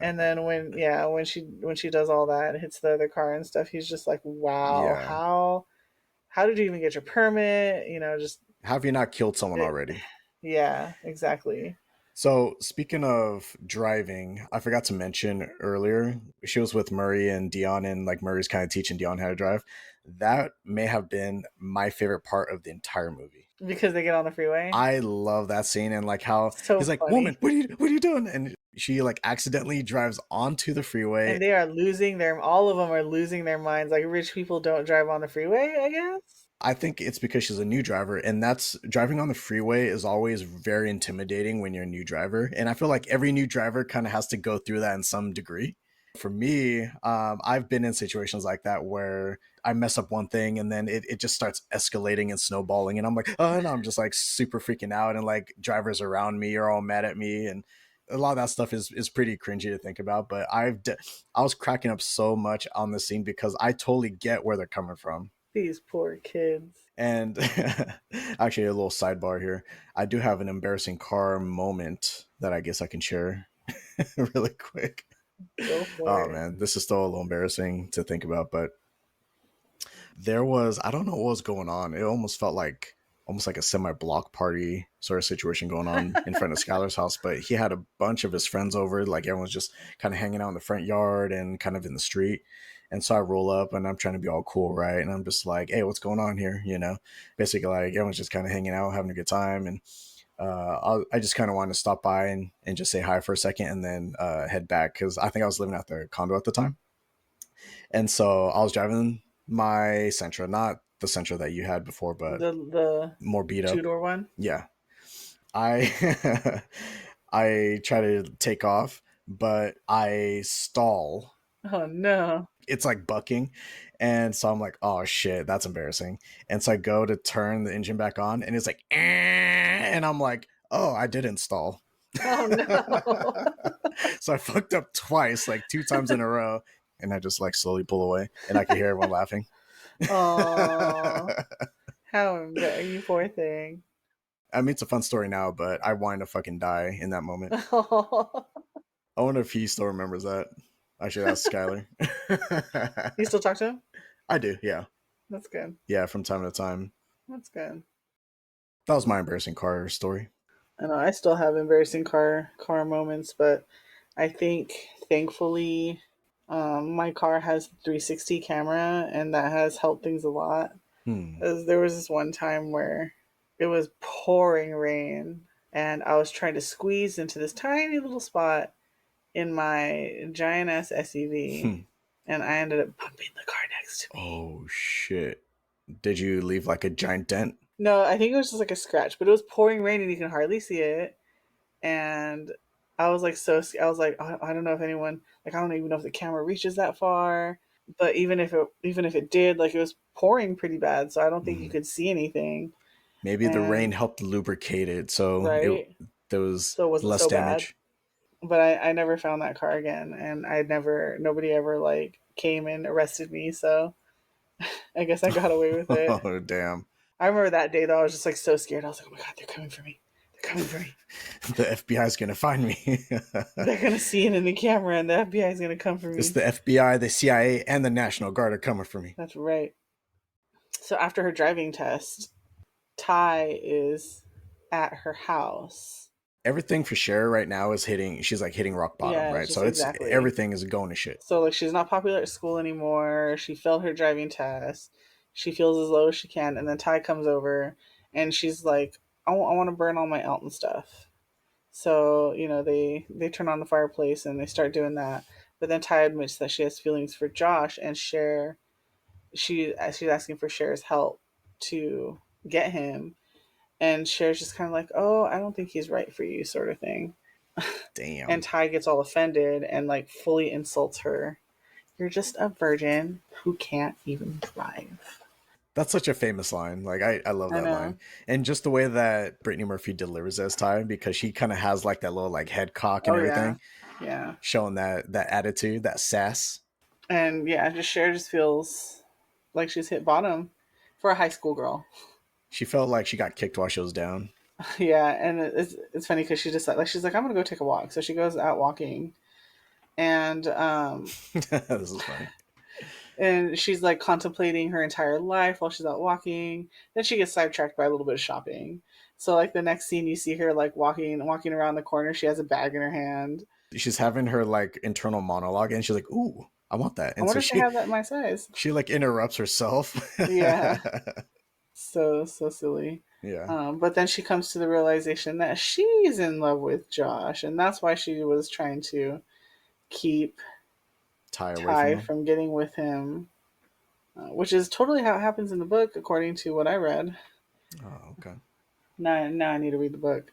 S2: And then when she does all that and hits the other car and stuff, he's just like, wow,
S1: Yeah.
S2: how did you even get your permit? Just
S1: Have you not killed someone
S2: it,
S1: already?
S2: yeah, exactly.
S1: So, speaking of driving, I forgot to mention earlier, she was with Murray and Dion, and like Murray's kind of teaching Dion how to drive. That may have been my favorite part of the entire movie.
S2: Because they get on the freeway.
S1: I love that scene and like how
S2: So
S1: he's like, "Woman,
S2: funny.
S1: what are you doing?" And she like accidentally drives onto the freeway.
S2: And they are all of them are losing their minds. Like, rich people don't drive on the freeway, I guess.
S1: I think it's because she's a new driver, and that's driving on the freeway is always very intimidating when you're a new driver. And I feel like every new driver kind of has to go through that in some degree. For me, I've been in situations like that where I mess up one thing and then it just starts escalating and snowballing. And I'm like, oh, no, I'm just like super freaking out. And like drivers around me are all mad at me. And a lot of that stuff is pretty cringy to think about. But I was cracking up so much on the scene because I totally get where they're coming from.
S2: These poor kids.
S1: And actually, a little sidebar here. I do have an embarrassing car moment that I guess I can share really quick.
S2: Go for
S1: Oh
S2: it.
S1: man, this is still a little embarrassing to think about, but I don't know what was going on. It almost felt like almost like a semi-block party sort of situation going on in front of Skylar's house, but he had a bunch of his friends over, like everyone's just kind of hanging out in the front yard and kind of in the street. And so I roll up and I'm trying to be all cool, right? And I'm just like, hey, what's going on here? Basically like everyone's just kind of hanging out, having a good time. And I just kind of wanted to stop by and just say hi for a second and then head back because I think I was living at the condo at the time. And so I was driving my Sentra, not the Sentra that you had before, but
S2: The
S1: more beat up.
S2: two-door one.
S1: Yeah. I I try to take off, but I stall.
S2: Oh no.
S1: It's like bucking. And so I'm like, oh shit, that's embarrassing. And so I go to turn the engine back on and it's like, and I'm like, oh, I did install.
S2: Oh no.
S1: So I fucked up twice, like two times in a row. And I just like slowly pull away and I can hear everyone laughing.
S2: Oh, you poor thing.
S1: I mean, it's a fun story now, but I wanted to fucking die in that moment.
S2: Oh.
S1: I wonder if he still remembers that. I should ask Skylar.
S2: You still talk to him?
S1: I do, yeah.
S2: That's good.
S1: Yeah, from time to time.
S2: That's good.
S1: That was my embarrassing car story.
S2: I know I still have embarrassing car moments, but I think thankfully my car has 360 camera, and that has helped things a lot.
S1: Hmm.
S2: There was this one time where it was pouring rain, and I was trying to squeeze into this tiny little spot in my giant ass SUV,
S1: Hmm.
S2: and I ended up bumping the car next to me.
S1: Oh, shit. Did you leave like a giant dent?
S2: No, I think it was just like a scratch, but it was pouring rain and you can hardly see it. And I was like, I was like, I don't know if anyone, like, I don't even know if the camera reaches that far. But even if it did, like, it was pouring pretty bad, so I don't think you
S1: Hmm.
S2: could see anything.
S1: Maybe the rain
S2: And
S1: helped lubricate it, so
S2: right,
S1: there was
S2: so it wasn't
S1: less
S2: so bad.
S1: damage.
S2: But I never found that car again, and nobody ever like came and arrested me. So I guess I got away with it.
S1: Oh, damn.
S2: I remember that day though, I was just like so scared. I was like, oh my god, they're coming for me. They're coming for me.
S1: The FBI is going to find me.
S2: They're gonna see it in the camera, and the FBI is gonna come for
S1: It's
S2: me.
S1: the FBI, the CIA, and the National Guard are coming for me.
S2: That's right. So after her driving test, Ty is at her house.
S1: Everything for Cher right now is hitting. She's like hitting rock bottom,
S2: Yeah,
S1: right?
S2: just
S1: So it's
S2: exactly.
S1: everything is going to shit.
S2: So like she's not popular at school anymore. She failed her driving test. She feels as low as she can, and then Ty comes over and she's like, I want to burn all my Elton stuff. So, they turn on the fireplace and they start doing that. But then Ty admits that she has feelings for Josh and Cher. She's asking for Cher's help to get him. And Cher's just kind of like, oh, I don't think he's right for you, sort of thing. And
S1: Damn.
S2: Ty gets all offended and like fully insults her. You're just a virgin who can't even drive.
S1: That's such a famous line. Like I love
S2: I
S1: that line.
S2: know.
S1: And just the way that Brittany Murphy delivers as Ty, because she kind of has like that little like head cock and
S2: Oh yeah.
S1: everything,
S2: Yeah.
S1: showing that attitude, that sass.
S2: And yeah, just Cher just feels like she's hit bottom for a high school girl.
S1: She felt like she got kicked while she was down.
S2: Yeah, and it's funny because she just like she's like I'm gonna go take a walk, so she goes out walking, and
S1: This is funny.
S2: and she's like contemplating her entire life while she's out walking. Then she gets sidetracked by a little bit of shopping. So like the next scene, you see her like walking around the corner. She has a bag in her hand.
S1: She's having her like internal monologue, and she's like, "Ooh, I want that."
S2: I
S1: And so
S2: wonder if they
S1: she
S2: have that in my size.
S1: she like interrupts herself.
S2: Yeah, so silly.
S1: Yeah,
S2: But then she comes to the realization that she's in love with Josh, and that's why she was trying to keep
S1: tie away from
S2: Ty
S1: them.
S2: from getting with him, which is totally how it happens in the book, according to what I read.
S1: Oh, okay.
S2: Now I need to read the book.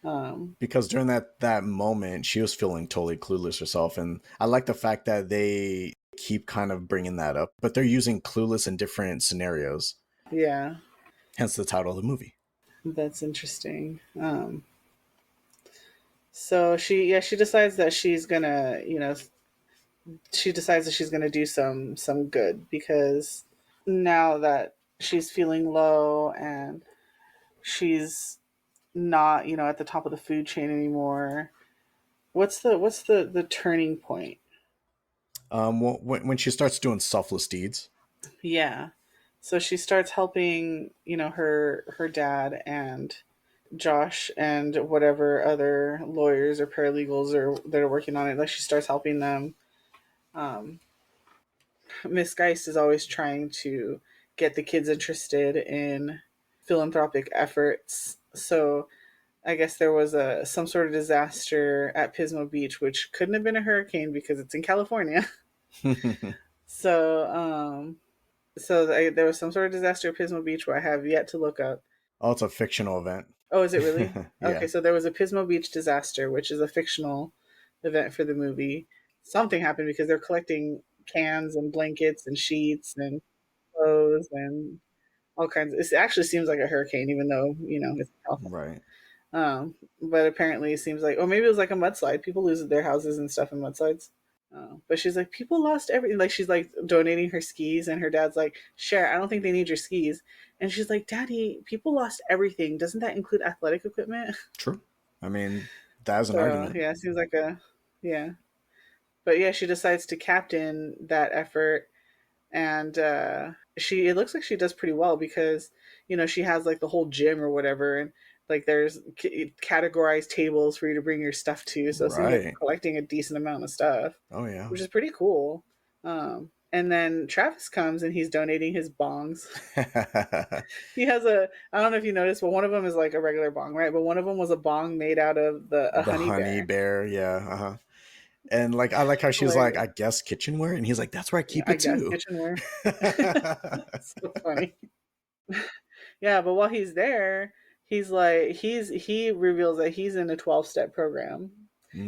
S2: Um,
S1: Because during that moment, she was feeling totally clueless herself, and I like the fact that they keep kind of bringing that up, but they're using clueless in different scenarios.
S2: yeah,
S1: Hence the title of the movie.
S2: that's interesting. So she decides that she's gonna, she decides that she's gonna do some good because now that she's feeling low and she's not, at the top of the food chain anymore. What's the turning point?
S1: Well, when she starts doing selfless deeds.
S2: Yeah. So she starts helping, her dad and Josh and whatever other lawyers or paralegals or that are working on it. Like she starts helping them. Um, Miss Geist is always trying to get the kids interested in philanthropic efforts. So I guess there was a some sort of disaster at Pismo Beach, which couldn't have been a hurricane because it's in California. So, there was some sort of disaster at Pismo Beach where I have yet to look up.
S1: Oh, it's a fictional event.
S2: Oh, is it really? Okay,
S1: Yeah,
S2: so there was a Pismo Beach disaster, which is a fictional event for the movie. Something happened because they're collecting cans and blankets and sheets and clothes and all kinds. It actually seems like a hurricane, even though it's California.
S1: right.
S2: But apparently, it seems like, oh, maybe it was like a mudslide. People lose their houses and stuff in mudslides. But she's like, people lost everything. Like she's like donating her skis, and her dad's like, Cher, I don't think they need your skis. And she's like, Daddy, people lost everything. Doesn't that include athletic equipment?
S1: True. I mean, that is an
S2: So
S1: argument.
S2: yeah, it seems like yeah. But yeah, she decides to captain that effort, and she it looks like she does pretty well because she has like the whole gym or whatever, and like there's categorized tables for you to bring your stuff to, so it seems like they're
S1: Right.
S2: collecting a decent amount of stuff,
S1: Oh yeah.
S2: which is pretty cool. And then Travis comes and he's donating his bongs. He has I don't know if you noticed, but one of them is like a regular bong, right? But one of them was a bong made out of a
S1: The
S2: honey
S1: honey
S2: bear.
S1: bear, yeah. Uh-huh. And like I like how she's like, I
S2: Hilarious.
S1: guess kitchenware, and he's like, that's where I
S2: Yeah,
S1: keep
S2: I
S1: it
S2: guess
S1: too.
S2: kitchenware. So funny. Yeah, but while he's there, he reveals that he's in a 12-step program.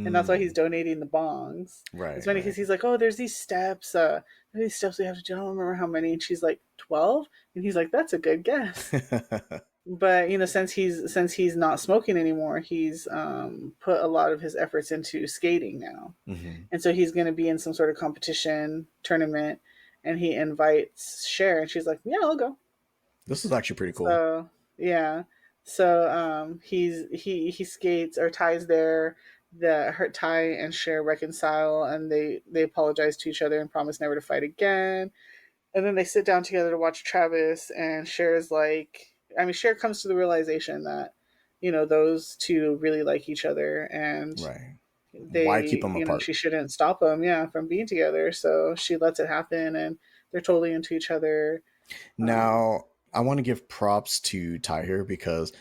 S2: And that's why he's
S1: Mm,
S2: donating the bongs. It's
S1: right,
S2: funny because
S1: right.
S2: he's like, "Oh, there's these steps we have to do. I don't remember how many." And she's like, 12? And he's like, "That's a good guess." But since he's not smoking anymore, he's put a lot of his efforts into skating now,
S1: Hmm.
S2: and so he's going to be in some sort of competition tournament, and he invites Cher, and she's like, "Yeah, I'll go."
S1: This is actually pretty cool.
S2: So yeah, so he skates or ties there. The hurt Ty and Cher reconcile, and they apologize to each other and promise never to fight again. And then they sit down together to watch Travis, and Cher is like, I mean, Cher comes to the realization that, those two really like each other, and
S1: Right. Why keep
S2: they,
S1: them apart?
S2: she shouldn't stop them, yeah, from being together. So she lets it happen, and they're totally into each other. Um,
S1: Now, I want to give props to Ty here because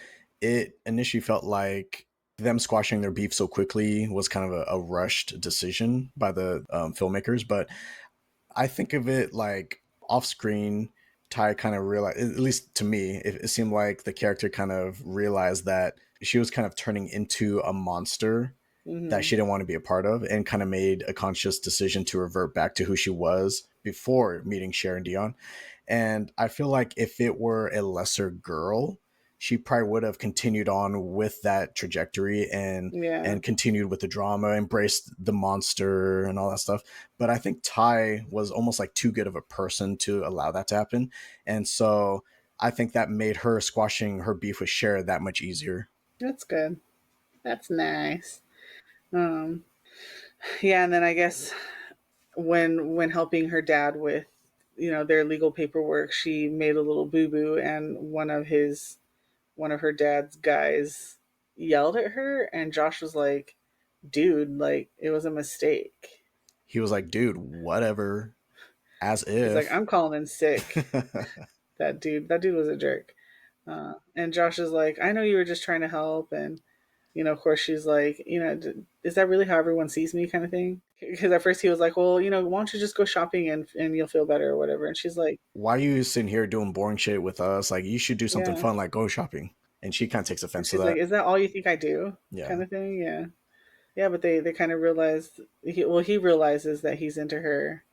S1: it initially felt like them squashing their beef so quickly was kind of a rushed decision by the filmmakers. But I think of it like off screen, Ty kind of realized, at least to me, it seemed like the character kind of realized that she was kind of turning into a monster that
S2: hmm
S1: she didn't want to be a part of, and kind of made a conscious decision to revert back to who she was before meeting Sharon Dion. And I feel like if it were a lesser girl, she probably would have continued on with that trajectory
S2: Yeah,
S1: and continued with the drama, embraced the monster and all that stuff. But I think Ty was almost like too good of a person to allow that to happen. And so I think that made her squashing her beef with Cher that much easier.
S2: that's good. That's nice. Um, yeah, and then I guess when helping her dad with, their legal paperwork, she made a little boo boo, and one of her dad's guys yelled at her, and Josh was like, "Dude, like it was a mistake."
S1: He was like, dude, whatever, as
S2: He's like,
S1: if.
S2: "I'm calling in sick." That dude was a jerk. And Josh is like, "I know you were just trying to help," and of course she's like, "Is that really how everyone sees me?" kind of thing. Because at first he was like, "Well, why don't you just go shopping and you'll feel better or whatever," and she's like,
S1: Why are you sitting here doing boring shit with us? Like, you should do something
S2: "Yeah,"
S1: fun, like go shopping. And she kind of takes
S2: and
S1: offense to
S2: she's like,
S1: that.
S2: "Is that all you think I do?" kind
S1: Yeah.
S2: of thing. Yeah, yeah, but they kind of realized, he realizes that he's into her,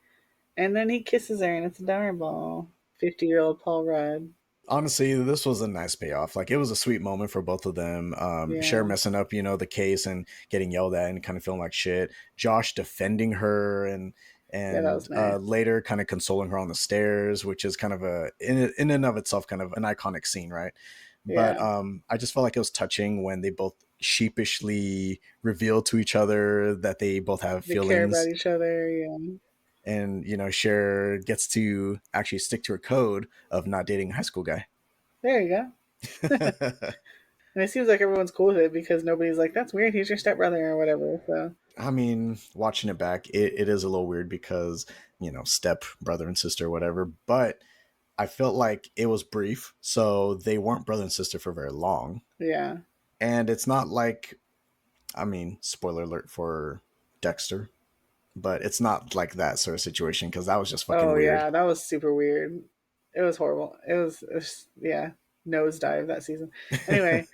S2: and then he kisses her, and it's adorable. 50-year-old Paul Rudd.
S1: Honestly, this was a nice payoff. Like, it was a sweet moment for both of them. Cher
S2: Yeah,
S1: messing up, the case and getting yelled at and kind of feeling like shit. Josh defending her and
S2: yeah, that was nice.
S1: later kind of consoling her on the stairs, which is kind of in and of itself kind of an iconic scene, right? But
S2: Yeah,
S1: I just felt like it was touching when they both sheepishly reveal to each other that they both have
S2: they care about
S1: feelings.
S2: each other. Yeah,
S1: And Cher gets to actually stick to her code of not dating a high school guy.
S2: there you go. And it seems like everyone's cool with it because nobody's like, "That's weird. He's your stepbrother," or whatever. So
S1: I mean, watching it back, it is a little weird because, step brother and sister or whatever, but I felt like it was brief. So they weren't brother and sister for very long.
S2: yeah.
S1: And it's not like, I mean, spoiler alert for Dexter, but it's not like that sort of situation because that was just fucking
S2: Oh
S1: weird.
S2: yeah, that was super weird. It was horrible. It was yeah, nosedive that season. Anyway,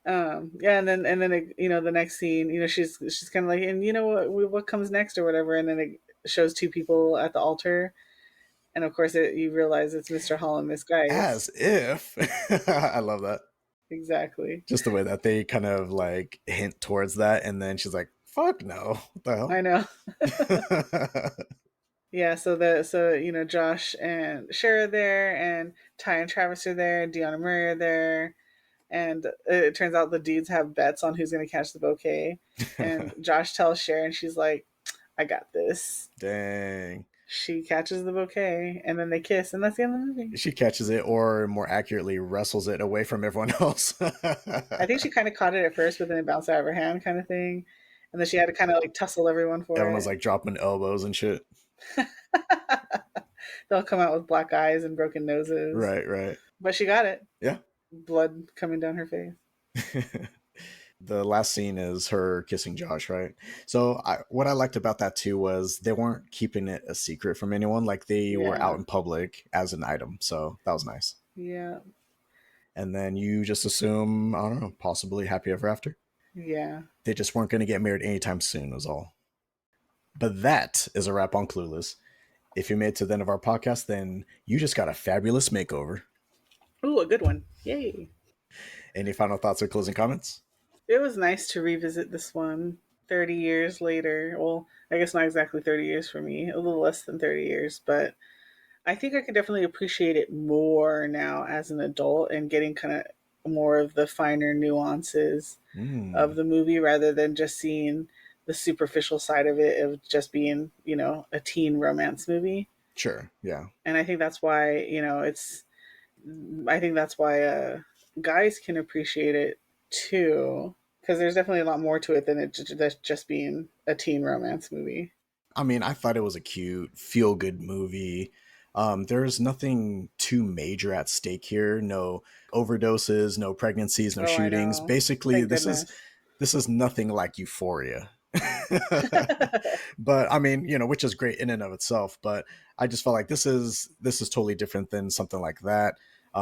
S2: yeah, and then the next scene, she's kind of like, and what comes next or whatever, and then it shows two people at the altar, and of course you realize it's Mr. Hall and Miss Geist.
S1: As if. I love that.
S2: Exactly.
S1: Just the way that they kind of like hint towards that. And then she's like, fuck no. What
S2: I
S1: the
S2: know.
S1: hell?
S2: Yeah, so Josh and Cher are there, and Ty and Travis are there, and Deanna Murray are there, and it turns out the dudes have bets on who's going to catch the bouquet. And Josh tells Cher, and she's like, "I got this."
S1: Dang.
S2: She catches the bouquet, and then they kiss, and that's the end of the movie.
S1: She catches it, or more accurately, wrestles it away from everyone else.
S2: I think she kind of caught it at first, but then it bounced out of her hand, kind of thing, and then she had to kind of like tussle everyone for
S1: Everyone was
S2: it.
S1: like dropping elbows and shit.
S2: They'll come out with black eyes and broken noses,
S1: Right, right.
S2: but she got it.
S1: Yeah.
S2: Blood coming down her face.
S1: The last scene is her kissing Josh, right? So what I liked about that too was they weren't keeping it a secret from anyone. Like they were out
S2: Yeah,
S1: in public as an item. So that was nice.
S2: yeah,
S1: And then you just assume, I don't know, possibly happy ever after.
S2: yeah,
S1: They just weren't going to get married anytime soon, was all. But that is a wrap on Clueless. If you made it to the end of our podcast, then you just got a fabulous makeover.
S2: Ooh, a good one. Yay.
S1: Any final thoughts or closing comments?
S2: It was nice to revisit this one 30 years later. Well, I guess not exactly 30 years for me, a little less than 30 years, but I think I can definitely appreciate it more now as an adult and getting kind of more of the finer nuances of
S1: Mm,
S2: the movie rather than just seeing the superficial side of it of just being, a teen romance movie.
S1: sure, yeah.
S2: And I think that's why, it's I think that's why guys can appreciate it too, because there's definitely a lot more to it than that's just being a teen romance movie.
S1: I mean, I thought it was a cute, feel good movie. There's nothing too major at stake here. No overdoses, no pregnancies, no
S2: Oh, I
S1: shootings.
S2: know.
S1: Basically,
S2: Thank
S1: this is
S2: goodness.
S1: this is nothing like Euphoria. But I mean, which is great in and of itself. But I just felt like this is totally different than something like that.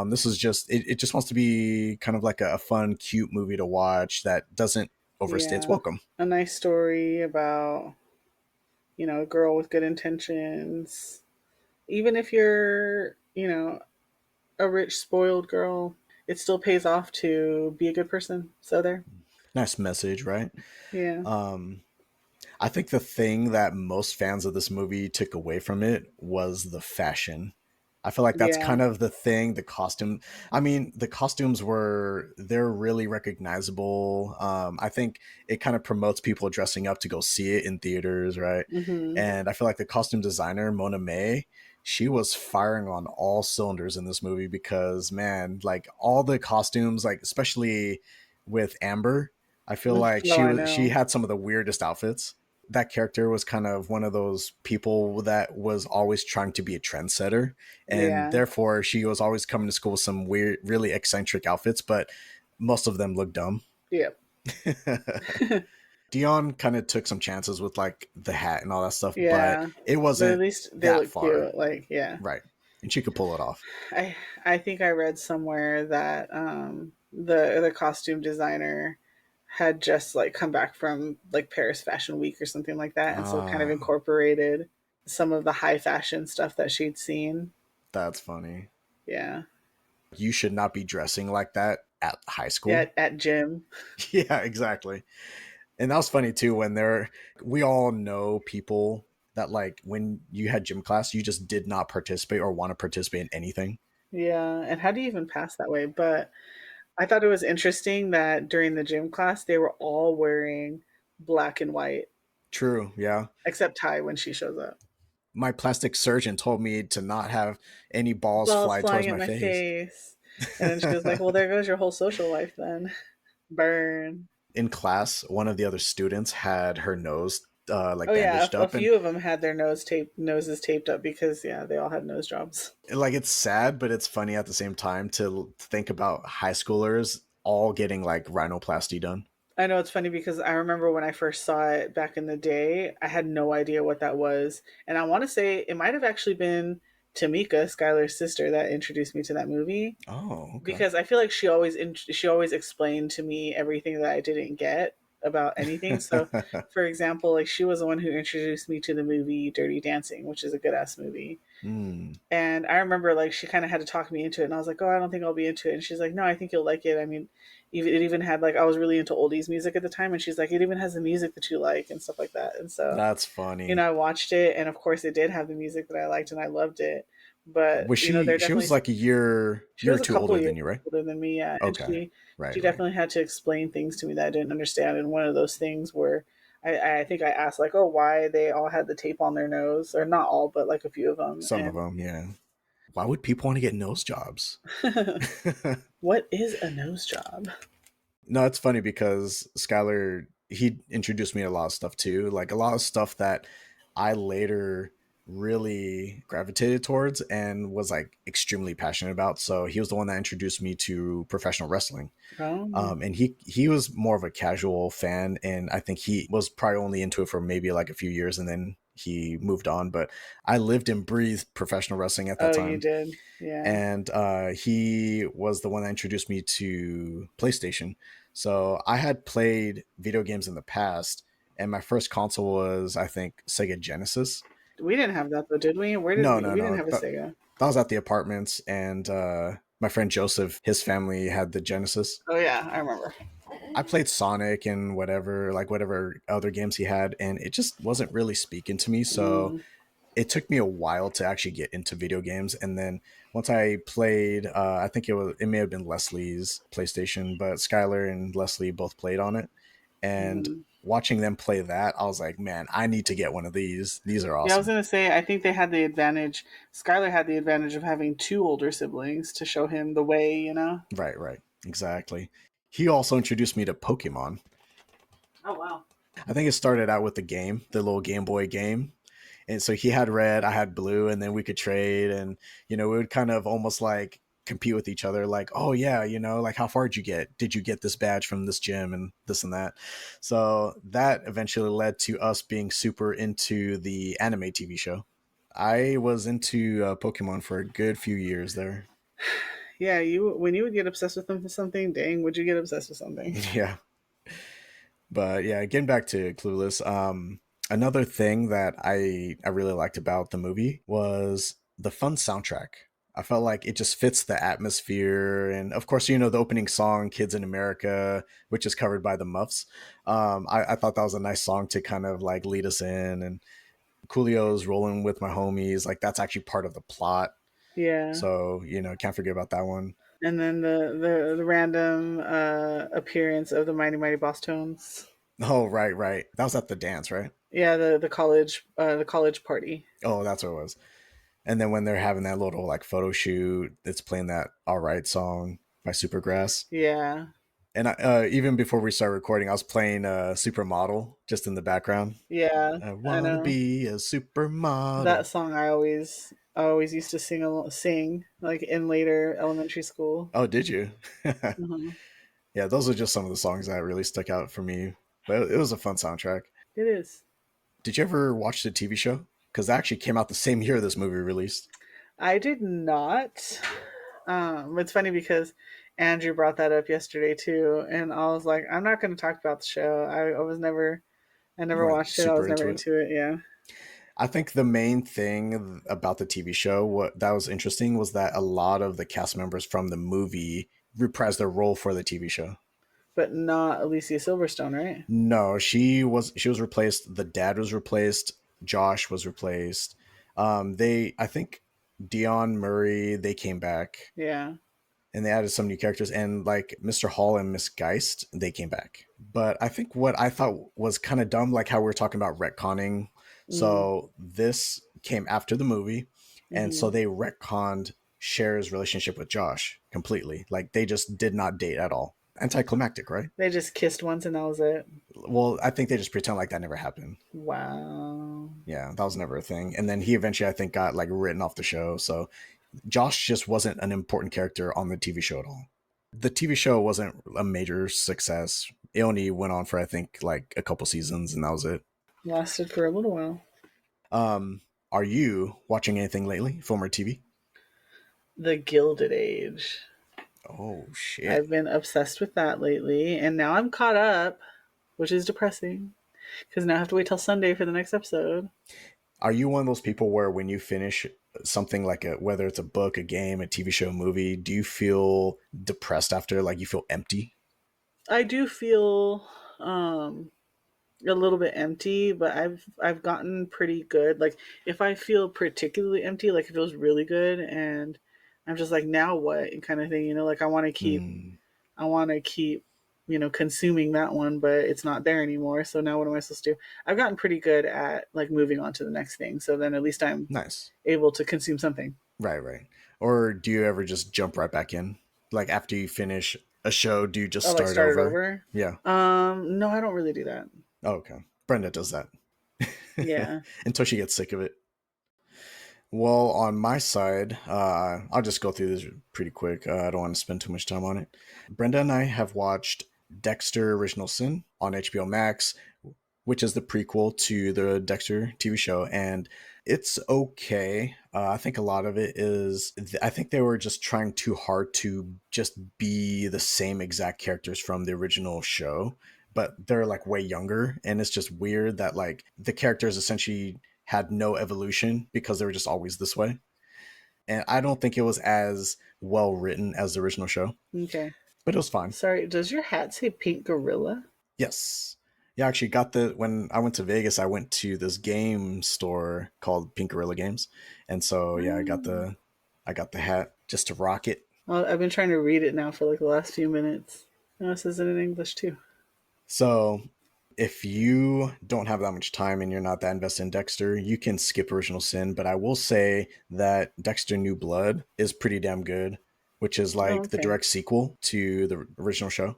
S1: This is just it just wants to be kind of like a fun, cute movie to watch that doesn't overstay its
S2: Yeah,
S1: welcome.
S2: a nice story about a girl with good intentions. Even if you're a rich spoiled girl, it still pays off to be a good person. So there.
S1: Nice message, right?
S2: Yeah.
S1: Um, I think the thing that most fans of this movie took away from it was the fashion. I feel like that's
S2: Yeah.
S1: kind of the thing. The costume. I mean, the costumes they're really recognizable. I think it kind of promotes people dressing up to go see it in theaters, right?
S2: Mhm.
S1: And I feel like the costume designer Mona May, she was firing on all cylinders in this movie because man, like all the costumes, like especially with Amber, I feel like
S2: Oh, I
S1: she
S2: know.
S1: had some of the weirdest outfits. That character was kind of one of those people that was always trying to be a trendsetter, and
S2: Yeah.
S1: therefore she was always coming to school with some weird, really eccentric outfits, but most of them looked dumb.
S2: Yep.
S1: Dion kind of took some chances with like the hat and all that stuff, but
S2: Yeah.
S1: it
S2: But at
S1: wasn't
S2: least they
S1: that
S2: look
S1: far,
S2: cute. Like, yeah.
S1: right? And she could pull it off.
S2: I I think I read somewhere that the costume designer had just like come back from like Paris Fashion Week or something like that, and so kind of
S1: Ah,
S2: incorporated some of the high fashion stuff that she'd seen.
S1: that's funny.
S2: Yeah.
S1: You should not be dressing like that at high
S2: Yeah,
S1: school.
S2: at gym.
S1: Yeah, exactly. And that was funny too when we all know people that like when you had gym class, you just did not participate or want to participate in anything.
S2: Yeah, and how do you even pass that way? But I thought it was interesting that during the gym class they were all wearing black and white,
S1: True, yeah.
S2: except Ty when she shows up.
S1: My plastic surgeon told me to not have any balls
S2: Balls
S1: fly towards
S2: flying at
S1: my
S2: my
S1: face.
S2: face. And then she was like, well, there goes your whole social life then. Burn.
S1: In class, one of the other students had her nose like
S2: Oh yeah,
S1: bandaged
S2: a
S1: up, and
S2: few of them had their noses taped up because yeah, they all had nose jobs.
S1: like it's sad, but it's funny at the same time to think about high schoolers all getting like rhinoplasty done.
S2: I know it's funny because I remember when I first saw it back in the day, I had no idea what that was. And I want to say it might have actually been Tamika, Skylar's sister, that introduced me to that movie
S1: Oh, okay.
S2: because I feel like she always explained to me everything that I didn't get about anything. So, for example, like she was the one who introduced me to the movie Dirty Dancing, which is a good ass movie.
S1: Hmm.
S2: And I remember like she kind of had to talk me into it, and I was like, "Oh, I don't think I'll be into it." And she's like, "No, I think you'll like it. I mean, it even had like I was really into oldies music at the time, and she's like, it even has the music that you like and stuff like that." And so,
S1: That's funny.
S2: I watched it, and of course, it did have the music that I liked, and I loved it. But
S1: Was
S2: they're
S1: she
S2: definitely
S1: was like a
S2: she
S1: year or
S2: was a
S1: two
S2: couple
S1: older
S2: years
S1: than you, right?
S2: older than me, yeah, and
S1: Okay.
S2: she
S1: Right, right.
S2: definitely had to explain things to me that I didn't understand. And one of those things where I think I asked like, "Oh, why they all had the tape on their nose, or not all, but like a few of them."
S1: Some of them, yeah. Why would people want to get nose jobs?
S2: And what is a nose job?
S1: No, it's funny because Skylar he introduced me to a lot of stuff too, like a lot of stuff that I later really gravitated towards and was like extremely passionate about. So he was the one that introduced me to professional wrestling.
S2: Oh,
S1: And he was more of a casual fan, and I think he was probably only into it for maybe like a few years, and then he moved on. But I lived and breathed professional wrestling at that
S2: oh, you
S1: time,
S2: did, yeah.
S1: and he was the one that introduced me to PlayStation. So I had played video games in the past, and my first console was I think Sega Genesis.
S2: We didn't have that though, did we? Where did
S1: No,
S2: we?
S1: no,
S2: We didn't
S1: no.
S2: have a Sega.
S1: That was at the apartments, and my friend Joseph, his family had the Genesis.
S2: Oh yeah, I remember.
S1: I played Sonic and whatever other games he had, and it just wasn't really speaking to me. So
S2: Mm,
S1: it took me a while to actually get into video games. And then once I played, I think it may have been Leslie's PlayStation, but Skylar and Leslie both played on it. And
S2: mm.
S1: watching them play that, I was like, man, I need to get one of these. These are
S2: Yeah, I was
S1: awesome.
S2: gonna say I think they had the advantage. Skylar had the advantage of having two older siblings to show him the way.
S1: Right, right. Exactly. He also introduced me to Pokemon.
S2: Oh wow.
S1: I think it started out with the game, the little Game Boy game. And so he had red, I had blue, and then we could trade. And, we would kind of almost like compete with each other, like, oh, yeah, like how far did you get? Did you get this badge from this gym and this and that? So that eventually led to us being super into the anime TV show. I was into Pokemon for a good few years there.
S2: Yeah, you when you would get obsessed with them for something, dang, would you get obsessed with something?
S1: Yeah. But yeah, getting back to Clueless, another thing that I really liked about the movie was the fun soundtrack. I felt like it just fits the atmosphere, and of course, the opening song "Kids in America," which is covered by the Muffs. I thought that was a nice song to kind of like lead us in, and Coolio's "Rolling with My Homies," like that's actually part of the plot.
S2: Yeah.
S1: So can't forget about that one.
S2: And then the random appearance of the Mighty Mighty Boss Tones.
S1: Oh, right, right. That was at the dance, right?
S2: Yeah, the college party.
S1: Oh, that's what it was. And then when they're having that little like photo shoot, it's playing that "All Right" song by Supergrass.
S2: Yeah,
S1: And even before we started recording, I was playing Supermodel just in the background.
S2: yeah,
S1: I
S2: I
S1: wanna
S2: know
S1: be a
S2: that
S1: supermodel.
S2: song. I always used to sing like in later elementary school.
S1: Oh, did you?
S2: Hmm.
S1: Yeah, those are just some of the songs that really stuck out for me. But it was a fun soundtrack.
S2: It is.
S1: Did you ever watch the TV show? Because that actually came out the same year this movie released.
S2: I did not. It's funny because Andrew brought that up yesterday too, and I was like, I'm not going to talk about the show. I
S1: You
S2: never
S1: weren't
S2: watched it. I
S1: super
S2: was never
S1: into it.
S2: into it. Yeah,
S1: I think the main thing about the TV show, what that was interesting, was that a lot of the cast members from the movie reprised their role for the TV show.
S2: but not Alicia Silverstone, right?
S1: No, she was replaced. The dad was replaced. Josh was replaced. I think Dion Murray, they came back
S2: Yeah.
S1: and they added some new characters, and like Mr. Hall and Miss Geist, they came back. But I think what I thought was kind of dumb, like how we were talking about retconning.
S2: Mm.
S1: So this came after the movie, and
S2: Hmm.
S1: so they retconned Cher's relationship with Josh completely. Like they just did not date at all. Anticlimactic, right?
S2: They just kissed once and that was it.
S1: Well, I think they just pretend like that never happened.
S2: Wow.
S1: Yeah, that was never a thing. And then he eventually, I think, got like written off the show. So Josh just wasn't an important character on the TV show at all. The TV show wasn't a major success. It only went on for I think like a couple seasons, and that was it.
S2: Lasted for a little while.
S1: Um, are you watching anything lately, film or TV?
S2: The Gilded Age.
S1: Oh shit!
S2: I've been obsessed with that lately, and now I'm caught up, which is depressing because now I have to wait till Sunday for the next episode.
S1: Are you one of those people where when you finish something like whether it's a book, a game, a TV show, movie, do you feel depressed after? Like you feel empty?
S2: I do feel a little bit empty, but I've gotten pretty good. Like if I feel particularly empty, like it feels really good, and I'm just like now what kind of thing, like
S1: Hmm.
S2: I want to keep consuming that one, but it's not there anymore. So now what am I supposed to do? I've gotten pretty good at like moving on to the next thing. So then at least I'm
S1: Nice.
S2: able to consume something.
S1: Right, right. Or do you ever just jump right back in? Like after you finish a show, do you just
S2: Oh, like
S1: start
S2: start it
S1: over?
S2: over?
S1: Yeah.
S2: No, I don't really do that.
S1: Oh, okay. Brenda does that
S2: Yeah.
S1: until she gets sick of it. Well, on my side, I'll just go through this pretty quick. I don't want to spend too much time on it. Brenda and I have watched Dexter Original Sin on HBO Max, which is the prequel to the Dexter TV show, and it's okay. I think a lot of it is, I think they were just trying too hard to just be the same exact characters from the original show, but they're like way younger, and it's just weird that like the characters essentially had no evolution because they were just always this way. And I don't think it was as well written as the original show,
S2: Okay.
S1: but it was fine.
S2: Sorry, does your hat say pink gorilla?
S1: Yes. Yeah, I actually got when I went to Vegas, I went to this game store called Pink Gorilla Games. And so yeah,
S2: Oh.
S1: I got the hat just to rock it.
S2: Well, I've been trying to read it now for like the last few minutes. Oh, it says it in English too.
S1: So If you don't have that much time and you're not that invested in Dexter, you can skip Original Sin. But I will say that Dexter New Blood is pretty damn good, which is
S2: Oh,
S1: like the
S2: okay.
S1: direct sequel to the original show.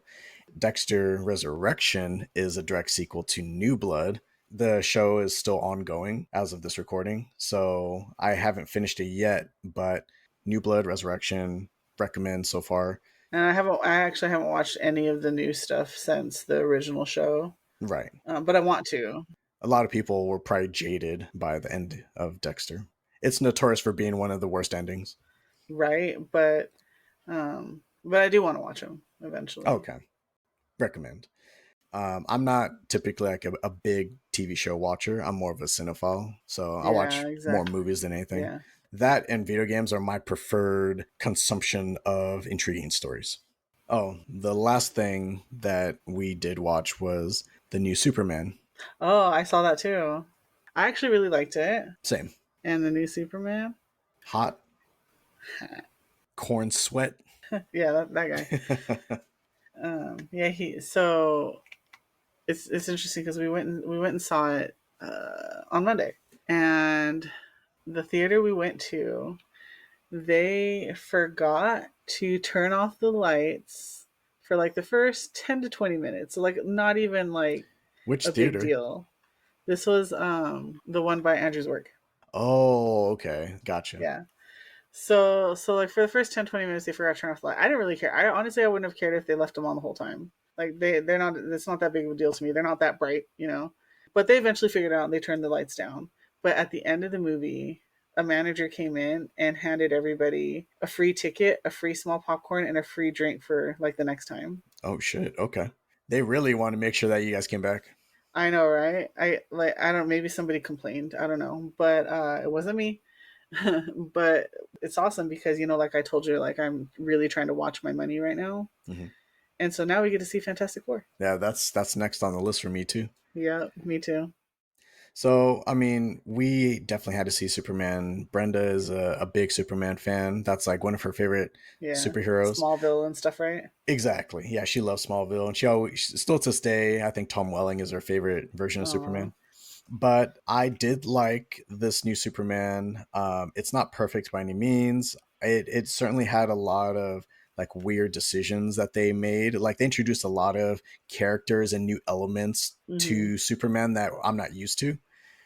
S1: Dexter Resurrection is a direct sequel to New Blood. The show is still ongoing as of this recording, so I haven't finished it yet, but New Blood Resurrection recommend so far.
S2: And I actually haven't watched any of the new stuff since the original show,
S1: Right.
S2: but I want to.
S1: A lot of people were probably jaded by the end of Dexter. It's notorious for being one of the worst endings.
S2: Right? But I do want to watch them eventually.
S1: Okay, recommend. I'm not typically like a big TV show watcher. I'm more of a cinephile, so I
S2: Yeah,
S1: watch more
S2: exactly.
S1: movies than anything.
S2: Yeah.
S1: That and video games are my preferred consumption of intriguing stories. Oh, the last thing that we did watch was the new Superman.
S2: Oh, I saw that too. I actually really liked it.
S1: Same.
S2: And the new Superman.
S1: Hot corn sweat.
S2: Yeah, that guy. Yeah, he. So it's interesting because we went and saw it on Monday, and the theater we went to, they forgot to turn off the lights for like the first 10 to 20 minutes. So like not even like
S1: Which
S2: a big
S1: theater?
S2: deal. This was the one by Andrew's work.
S1: Oh, okay. Gotcha.
S2: Yeah. So like for the first 10 to 20 minutes they forgot to turn off the light. I didn't really care. I honestly I wouldn't have cared if they left them on the whole time. Like they're not it's not that big of a deal to me. They're not that bright, you know. But they eventually figured out and they turned the lights down. But at the end of the movie, a manager came in and handed everybody a free ticket, a free small popcorn, and a free drink for like the next time.
S1: Oh shit. Okay. They really want to make sure that you guys came back.
S2: I know, right? I don't maybe somebody complained. I don't know. But it wasn't me. But it's awesome because like I told you, like I'm really trying to watch my money right now,
S1: Hmm.
S2: and so now we get to see Fantastic Four.
S1: Yeah, that's next on the list for me too.
S2: Yeah, me too.
S1: So, I mean, we definitely had to see Superman. Brenda is a big Superman fan. That's like one of her favorite
S2: Yeah,
S1: superheroes.
S2: Smallville and stuff, right?
S1: Exactly. Yeah, she loves Smallville, and she always, still to this day, I think Tom Welling is her favorite version of
S2: Oh,
S1: Superman. But I did like this new Superman. It's not perfect by any means. It certainly had a lot of like weird decisions that they made. Like they introduced a lot of characters and new elements
S2: mm-hmm.
S1: to Superman that I'm not used to.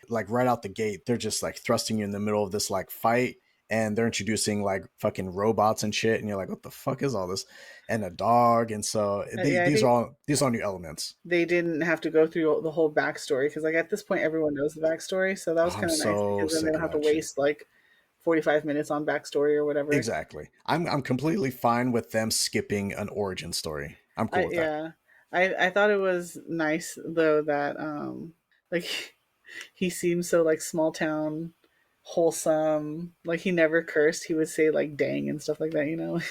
S1: Like right out the gate, they're just like thrusting you in the middle of this like fight, and they're introducing like fucking robots and shit, and you're like, what the fuck is all this? And a dog, and so
S2: Yeah, I think
S1: these are all new elements.
S2: they didn't have to go through the whole backstory because, like, at this point, everyone knows the backstory. So that
S1: Oh,
S2: was
S1: I'm
S2: kind of nice
S1: so
S2: because then they
S1: sick
S2: don't
S1: of
S2: have to
S1: that shit.
S2: waste like 45 minutes on backstory or whatever.
S1: Exactly. I'm completely fine with them skipping an origin story. I'm cool
S2: I
S1: with that.
S2: yeah, I thought it was nice though that like he seemed so like small town wholesome. Like he never cursed. He would say like dang and stuff like that,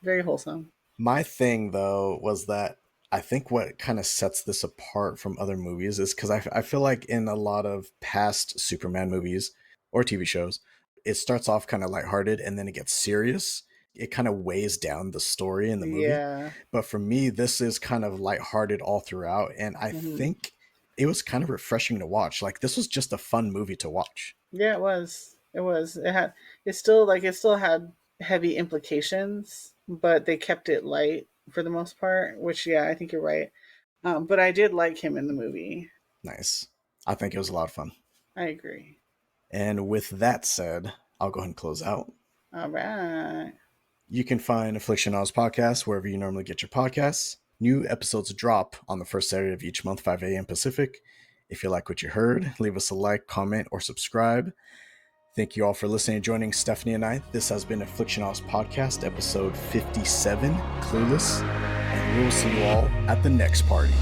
S2: Very wholesome.
S1: My thing though was that I think what kind of sets this apart from other movies is because I feel like in a lot of past Superman movies or TV shows, it starts off kind of lighthearted and then it gets serious. It kind of weighs down the story in the movie.
S2: Yeah.
S1: But for me, this is kind of lighthearted all throughout. And I
S2: Hmm.
S1: think it was kind of refreshing to watch. Like, this was just a fun movie to watch.
S2: Yeah, it was. It was. It still had heavy implications, but they kept it light for the most part, which yeah, I think you're right. But I did like him in the movie.
S1: Nice. I think it was a lot of fun.
S2: I agree.
S1: And with that said, I'll go ahead and close out.
S2: All right.
S1: You can find Afflixionados podcast wherever you normally get your podcasts. New episodes drop on the first Saturday of each month, 5 a.m. Pacific. If you like what you heard, leave us a like, comment, or subscribe. Thank you all for listening and joining Stephanie and I. This has been Afflixionados podcast, episode 57, Clueless, and we will see you all at the next party.